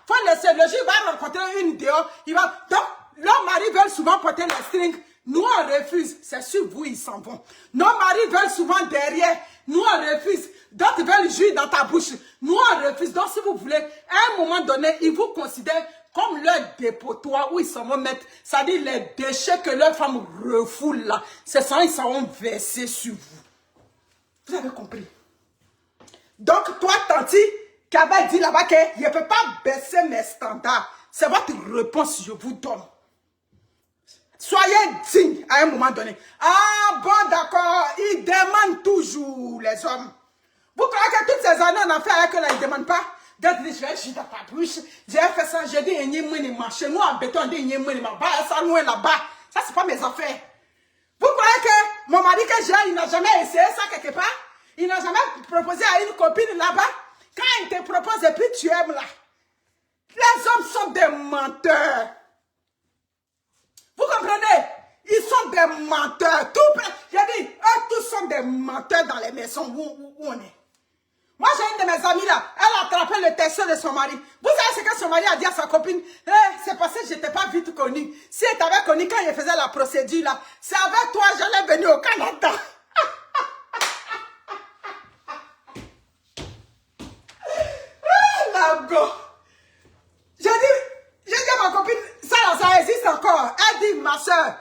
faut laisser, le jour, il va rencontrer une idéo, il va, donc, leurs maris veulent souvent porter les strings. Nous, on refuse. C'est sur vous, ils s'en vont. Nos maris veulent souvent derrière. Nous, on refuse. D'autres veulent jouer dans ta bouche. Nous, on refuse. Donc, si vous voulez, à un moment donné, ils vous considèrent comme leur dépotoir où ils s'en vont mettre. C'est-à-dire les déchets que leurs femmes refoulent là. C'est ça, ils s'en vont verser sur vous. Vous avez compris? Donc, toi, Tanti, qui avait dit là-bas qu'il ne peut pas baisser mes standards. C'est votre réponse, je vous donne. Soyez digne à un moment donné. Ah bon, d'accord, ils demandent toujours, les hommes. Vous croyez que toutes ces années, on a fait avec eux, là, ils ne demandent pas? D'autres disent, je vais juste dans ta bouche. J'ai fait ça, j'ai dit, chez nous en béton, ça loin là-bas. Ça, c'est pas mes affaires. Vous croyez que mon mari que j'ai, il n'a jamais essayé ça quelque part? Il n'a jamais proposé à une copine là-bas? Quand il te propose et puis tu aimes là. Les hommes sont des menteurs. Vous comprenez? Ils sont des menteurs. J'ai dit, eux tous sont des menteurs dans les maisons où on est. Moi, j'ai une de mes amies là, elle a attrapé le texto de son mari. Vous savez ce que son mari a dit à sa copine? C'est parce que je n'étais pas vite connue. Si elle t'avait connue quand il faisait la procédure là, c'est avec toi j'allais venir au Canada. La go. J'ai dit à ma copine, ça existe encore. Elle dit, ma soeur,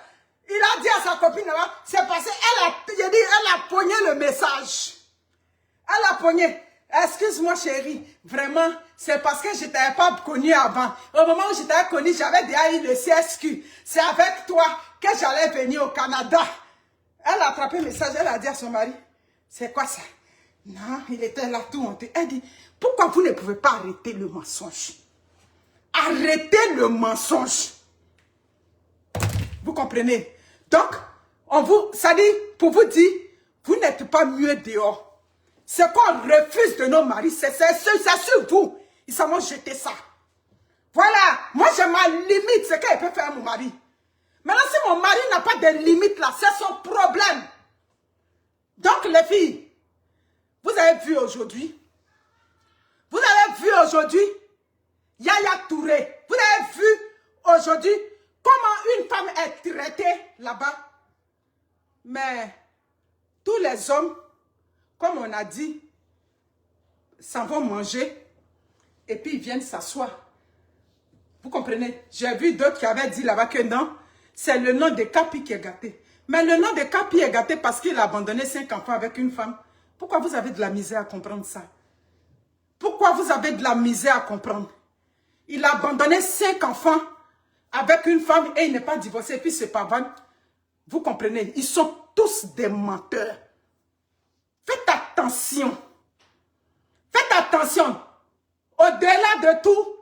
il a dit à sa copine là, c'est parce qu'elle a pogné le message. Elle a pogné. Excuse-moi chérie, vraiment, c'est parce que je ne t'avais pas connue avant. Au moment où je t'avais connue, j'avais déjà eu le CSQ. C'est avec toi que j'allais venir au Canada. Elle a attrapé le message, elle a dit à son mari, c'est quoi ça? Non, il était là tout honteux. Elle dit, pourquoi vous ne pouvez pas arrêter le mensonge? Arrêtez le mensonge. Vous comprenez? Donc, ça dit, pour vous dire, vous n'êtes pas mieux dehors. Ce qu'on refuse de nos maris, c'est sur vous. Ils s'en vont jeter ça. Voilà, moi j'ai ma limite, ce qu'elle peut faire mon mari. Maintenant, si mon mari n'a pas de limite là, c'est son problème. Donc les filles, vous avez vu aujourd'hui, Yaya Touré, vous avez vu aujourd'hui comment une femme est traitée là-bas. Mais tous les hommes, comme on a dit, s'en vont manger et puis ils viennent s'asseoir. Vous comprenez? J'ai vu d'autres qui avaient dit là-bas que non, c'est le nom de Capi qui est gâté. Mais le nom de Capi est gâté parce qu'il a abandonné 5 enfants avec une femme. Pourquoi vous avez de la misère à comprendre ça? Pourquoi vous avez de la misère à comprendre? Il a abandonné 5 enfants avec une femme et il n'est pas divorcé. Et puis c'est pas bon. Vous comprenez? Ils sont tous des menteurs. Faites attention. Faites attention. Au-delà de tout,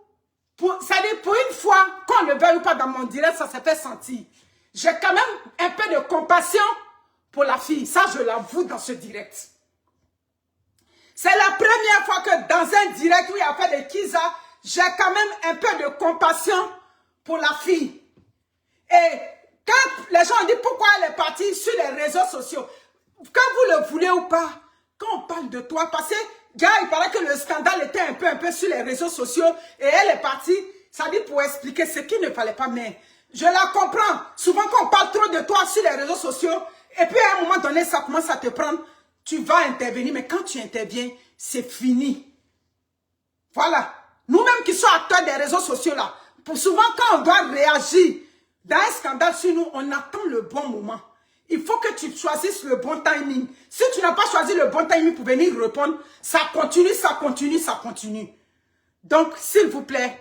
ça dit pour une fois, qu'on le veuille ou pas dans mon direct, ça s'est fait sentir. J'ai quand même un peu de compassion pour la fille. Ça, je l'avoue dans ce direct. C'est la première fois que dans un direct où il y a fait de Kiza, j'ai quand même un peu de compassion pour la fille. Et quand les gens ont dit pourquoi elle est partie sur les réseaux sociaux, quand vous le voulez ou pas, quand on parle de toi, parce que il paraît que le scandale était un peu sur les réseaux sociaux et elle est partie, ça dit pour expliquer ce qu'il ne fallait pas, mais je la comprends. Souvent quand on parle trop de toi sur les réseaux sociaux, et puis à un moment donné, ça commence à te prendre, tu vas intervenir, mais quand tu interviens, c'est fini. Voilà. Nous-mêmes qui sommes acteurs des réseaux sociaux là, souvent quand on doit réagir dans un scandale sur nous, on attend le bon moment. Il faut que tu choisisses le bon timing. Si tu n'as pas choisi le bon timing pour venir répondre, ça continue, ça continue, ça continue. Donc, s'il vous plaît,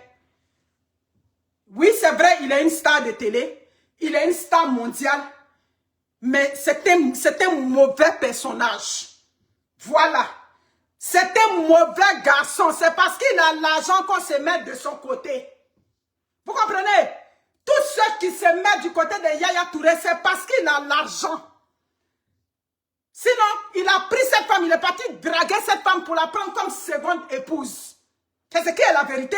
oui, c'est vrai, il est une star de télé, il est une star mondiale, mais c'est un mauvais personnage. Voilà. C'est un mauvais garçon. C'est parce qu'il a l'argent qu'on se met de son côté. Vous comprenez? Tous ceux qui se mettent du côté de Yaya Touré, c'est parce qu'il a l'argent. Sinon, il a pris cette femme, il est parti draguer cette femme pour la prendre comme seconde épouse. C'est ce qui est la vérité.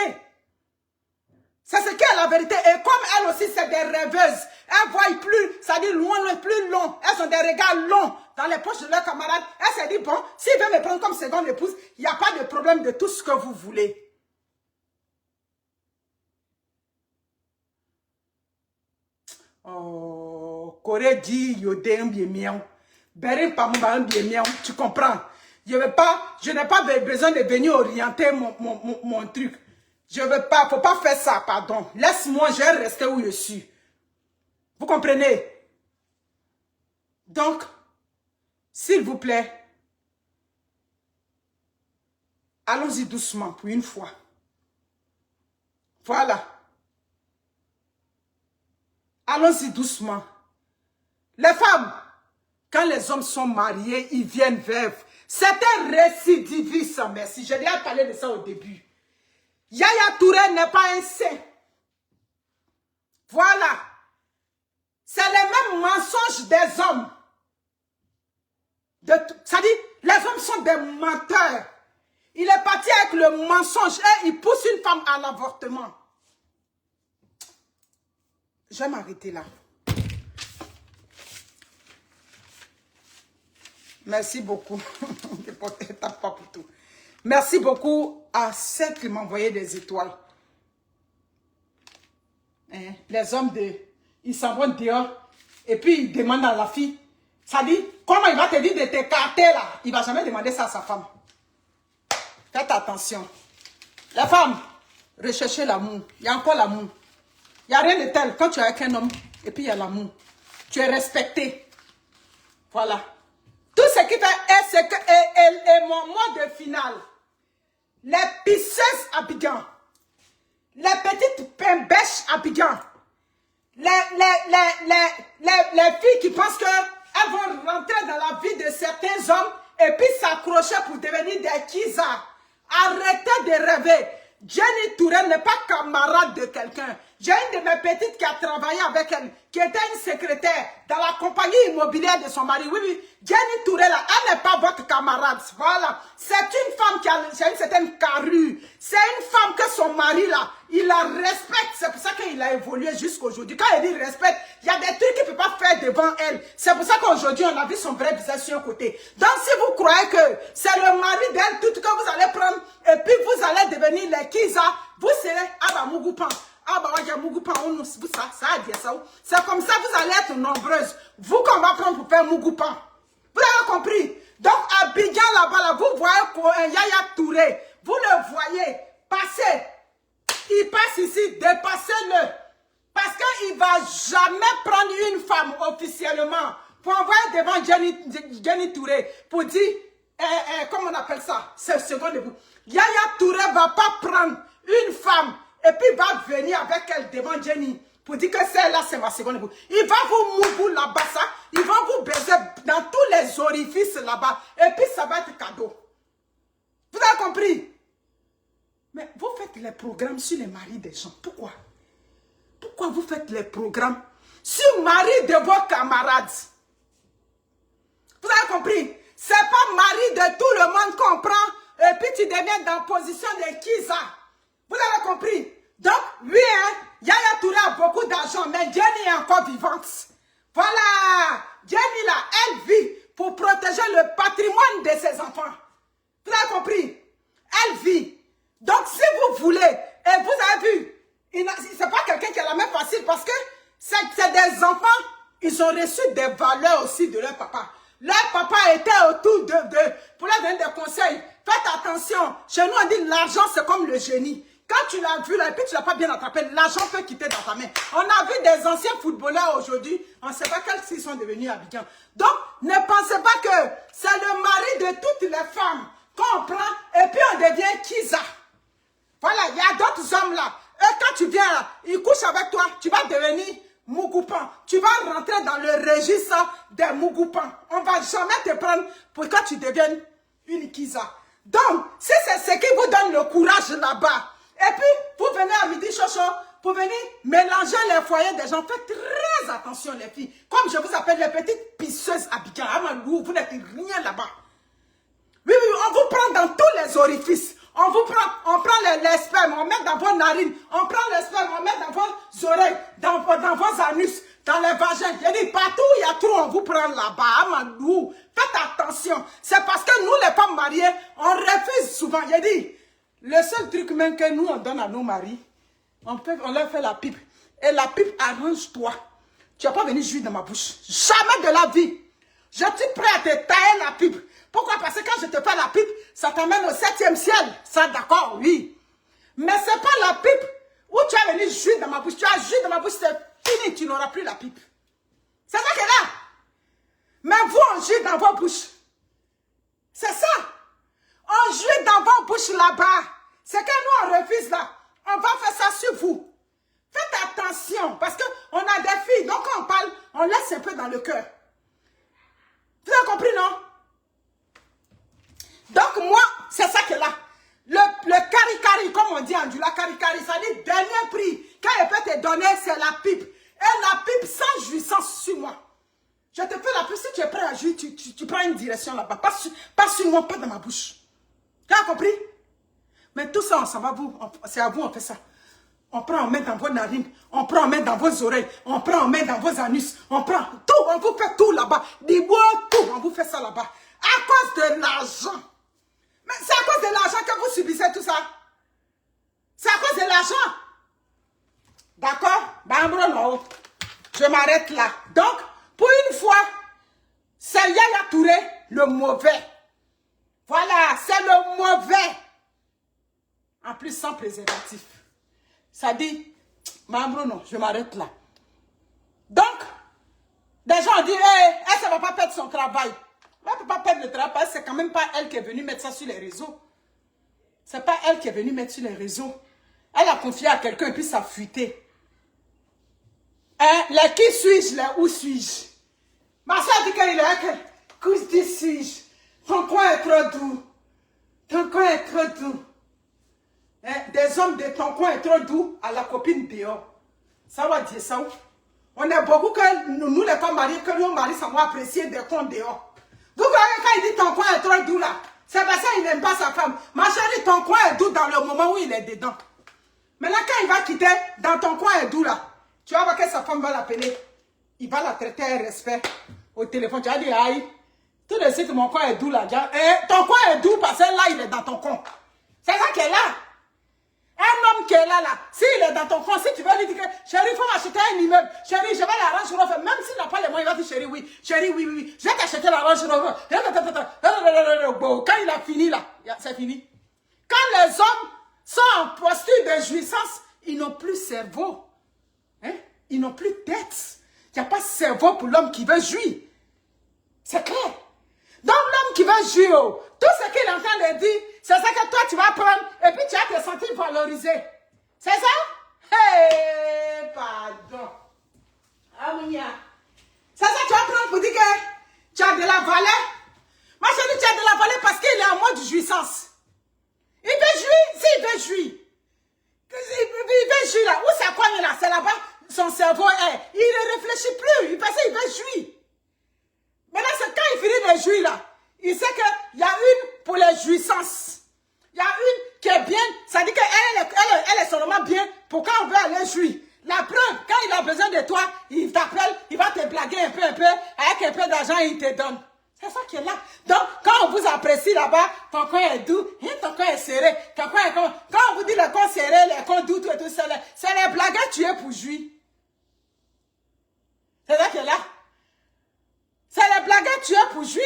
C'est ce qui est la vérité. Et comme elles aussi, c'est des rêveuses. Elles voient plus, ça dit loin, loin, plus long. Elles ont des regards longs dans les poches de leurs camarades. Elles se disent, bon, s'il veut me prendre comme seconde épouse, il n'y a pas de problème de tout ce que vous voulez. Oh, Corée dit, yodé un bien miaou. Berin pas un bien miaou. Tu comprends? Je n'ai pas besoin de venir orienter mon truc. Je veux pas, faut pas faire ça, pardon. Laisse-moi, je vais rester où je suis. Vous comprenez? Donc, s'il vous plaît, allons-y doucement pour une fois. Voilà. Allons-y doucement. Les femmes, quand les hommes sont mariés, ils viennent veuves. C'est un récidiviste, merci. J'ai déjà parlé de ça au début. Yaya Touré n'est pas un saint. Voilà. C'est les mêmes mensonges des hommes. Ça dit, les hommes sont des menteurs. Il est parti avec le mensonge et il pousse une femme à l'avortement. Je vais m'arrêter là. Merci beaucoup. Tape pas pour tout. Merci beaucoup à ceux qui m'ont envoyé des étoiles. Hein? Les hommes, ils s'en vont dehors et puis ils demandent à la fille. Ça dit, comment il va te dire de t'écarter là? Il ne va jamais demander ça à sa femme. Faites attention. Les femmes, recherchez l'amour. Il y a encore l'amour. Il n'y a rien de tel. Quand tu es avec un homme, et puis il y a l'amour. Tu es respecté. Voilà. Tout ce qui fait est que, et mon mot de finale. Les pisseuses Abidjan. Les petites pimbèches Abidjan. Les filles qui pensent qu'elles vont rentrer dans la vie de certains hommes et puis s'accrocher pour devenir des kizas. Arrêtez de rêver. Jenny Touré n'est pas camarade de quelqu'un. J'ai une de mes petites qui a travaillé avec elle, qui était une secrétaire dans la compagnie immobilière de son mari. Oui, oui. Jenny Touré, là, elle n'est pas votre camarade. Voilà. C'est une femme qui a une certaine carrure. C'est une femme que son mari, là, il la respecte. C'est pour ça qu'il a évolué jusqu'aujourd'hui. Quand il dit respect, il y a des trucs qu'il ne peut pas faire devant elle. C'est pour ça qu'aujourd'hui, on a vu son vrai visage sur un côté. Donc, si vous croyez que c'est le mari d'elle, tout que vous allez prendre, et puis vous allez devenir les Kiza, vous serez Abamougoupan. Ah bah c'est comme ça vous allez être nombreuses. Vous qu'on va prendre pour faire Mougoupan. Vous avez compris? Donc Abidjan là-bas, là, vous voyez un Yaya Touré. Vous le voyez passer. Il passe ici, dépassez-le. Parce qu'il ne va jamais prendre une femme officiellement pour envoyer devant Jenny Touré pour dire, comment on appelle ça? C'est second debout. Yaya Touré ne va pas prendre une femme et puis il va venir avec elle devant Jenny pour dire que celle-là, c'est ma seconde épouse. Il va vous moubou là-bas, ça. Il va vous baiser dans tous les orifices là-bas. Et puis ça va être cadeau. Vous avez compris? Mais vous faites les programmes sur les maris des gens. Pourquoi? Pourquoi vous faites les programmes sur le mari de vos camarades? Vous avez compris? C'est pas mari de tout le monde qu'on prend et puis tu deviens dans la position de Kiza. Vous avez compris? Donc, oui, hein, Yaya Touré a beaucoup d'argent, mais Jenny est encore vivante. Voilà. Jenny, là, elle vit pour protéger le patrimoine de ses enfants. Vous avez compris? Elle vit. Donc, si vous voulez, et vous avez vu, c'est pas quelqu'un qui a la main facile parce que c'est des enfants, ils ont reçu des valeurs aussi de leur papa. Leur papa était autour pour leur donner des conseils. Faites attention. Chez nous, on dit l'argent, c'est comme le génie. Quand tu l'as vu là et puis tu ne l'as pas bien attrapé, l'argent peut quitter dans ta main. On a vu des anciens footballeurs aujourd'hui, on ne sait pas quels ils sont devenus Abidjan. Donc, ne pensez pas que c'est le mari de toutes les femmes qu'on prend et puis on devient Kiza. Voilà, il y a d'autres hommes là. Et quand tu viens là, ils couchent avec toi, tu vas devenir Mougoupan. Tu vas rentrer dans le registre des Mougoupan. On ne va jamais te prendre pour que tu deviennes une Kiza. Donc, si c'est ce qui vous donne le courage là-bas, et puis, vous venez à midi chocho pour venir mélanger les foyers des gens. Faites très attention, les filles. Comme je vous appelle les petites pisseuses Abidjan. Amalou, vous n'êtes rien là-bas. Oui, oui, on vous prend dans tous les orifices. On prend les spermes, on met dans vos narines. On prend les spermes, on met dans vos oreilles, dans vos anus, dans les vagins. Je dis, partout où il y a tout, on vous prend là-bas. Amalou, faites attention. C'est parce que nous, les femmes mariées, on refuse souvent. Je dis, le seul truc même que nous, on donne à nos maris, on leur fait la pipe. Et la pipe, arrange-toi. Tu n'as pas venu jouir dans ma bouche. Jamais de la vie. Je suis prêt à te tailler la pipe. Pourquoi? Parce que quand je te fais la pipe, ça t'amène au 7e ciel. Ça, d'accord, oui. Mais ce n'est pas la pipe où tu as venu jouir dans ma bouche. Tu as joué dans ma bouche, c'est fini. Tu n'auras plus la pipe. C'est ça qu'elle a. Mais vous, on joue dans vos bouches. C'est ça. On joue dans vos bouches là-bas. C'est que nous, on refuse là. On va faire ça sur vous. Faites attention. Parce qu'on a des filles. Donc, quand on parle, on laisse un peu dans le cœur. Vous avez compris, non? Donc, moi, c'est ça que là. Le cari cari, comme on dit en Dula, cari, ça dit dernier prix. Quand il peut te donner, c'est la pipe. Et la pipe sans jouissance sur moi. Je te fais la pipe, si tu es prêt à jouir, tu prends une direction là-bas. Pas sur moi, pas dans ma bouche. Tu as compris? Mais tout ça, ça va vous. C'est à vous, on fait ça. On prend, on met dans vos narines. On prend, on met dans vos oreilles. On prend, on met dans vos anus. On prend tout, on vous fait tout là-bas. Des bois, tout, on vous fait ça là-bas. À cause de l'argent. Mais c'est à cause de l'argent que vous subissez tout ça. C'est à cause de l'argent. D'accord? Bambro, non. Je m'arrête là. Donc, pour une fois, c'est Yaya Touré, le mauvais. Voilà, c'est le mauvais. En plus, sans préservatif. Ça dit, Bambro, non, je m'arrête là. Donc, des gens disent, elle ne va pas perdre son travail. Elle ne peut pas perdre le travail, c'est quand même pas elle qui est venue mettre ça sur les réseaux. C'est pas elle qui est venue mettre sur les réseaux. Elle a confié à quelqu'un et puis ça a fuité. Hein? Les qui suis-je, les où suis-je? Ma soeur dit qu'il est que qui suis-je? Ton coin est trop doux. Ton coin est trop doux. Hein? Des hommes de ton coin est trop doux à la copine dehors. Ça va dire ça. On est beaucoup que nous les femmes mariées, que nos maris sont appréciés des comptes dehors. Vous voyez quand il dit ton coin est trop doux là, c'est parce qu'il n'aime pas sa femme. Ma chérie, ton coin est doux dans le moment où il est dedans. Maintenant quand il va quitter, dans ton coin est doux là, tu vas voir que sa femme va l'appeler. Il va la traiter avec respect au téléphone. Tu vas dire, aïe, tout de suite mon coin est doux là. Ton coin est doux parce que là il est dans ton coin. C'est ça qui est là. Un homme qui est là, s'il est dans ton coin, si tu veux lui dire que, chérie, il faut m'acheter un immeuble. Chérie, je vais l'arranger Rover. Même s'il n'a pas les moyens, il va dire, chérie, oui. Chérie, oui, oui. Je vais t'acheter l'arrange Rover. Quand il a fini, là, c'est fini. Quand les hommes sont en posture de jouissance, ils n'ont plus cerveau. Hein? Ils n'ont plus tête. Il n'y a pas de cerveau pour l'homme qui veut jouir. C'est clair. Donc l'homme qui veut jouir, tout ce qu'il est en train de dire, c'est ça que toi tu vas prendre et puis tu vas te sentir valorisé. C'est ça? Hey, pardon. Amounia. C'est ça que tu vas prendre pour dire que tu as de la valeur. Ma chérie, tu as de la valeur parce qu'il est en mode jouissance. Il veut jouir, s'il veut jouir. Il veut jouir là. Où ça cogne là? C'est là-bas. Son cerveau est. Il ne réfléchit plus. Il pense qu'il veut jouir. Maintenant, c'est quand il finit de jouir là, il sait qu'il y a une pour les jouissances. Il y a une qui est bien, ça dit qu'elle est seulement bien pour quand on veut aller jouir. La preuve, quand il a besoin de toi, il t'appelle, il va te blaguer un peu, avec un peu d'argent, il te donne. C'est ça qui est là. Donc, quand on vous apprécie là-bas, ton coin est doux, ton coin est serré, ton coin est comme... Quand on vous dit le coin serré, le coin doux, tout et tout, c'est les blagues tu es pour jouir. C'est ça qui est là. C'est les blagues tu es pour jouir.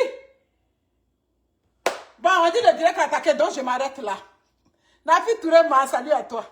Bon, on dit le direct attaqué, donc je m'arrête là. Nafi Touré, salut à toi.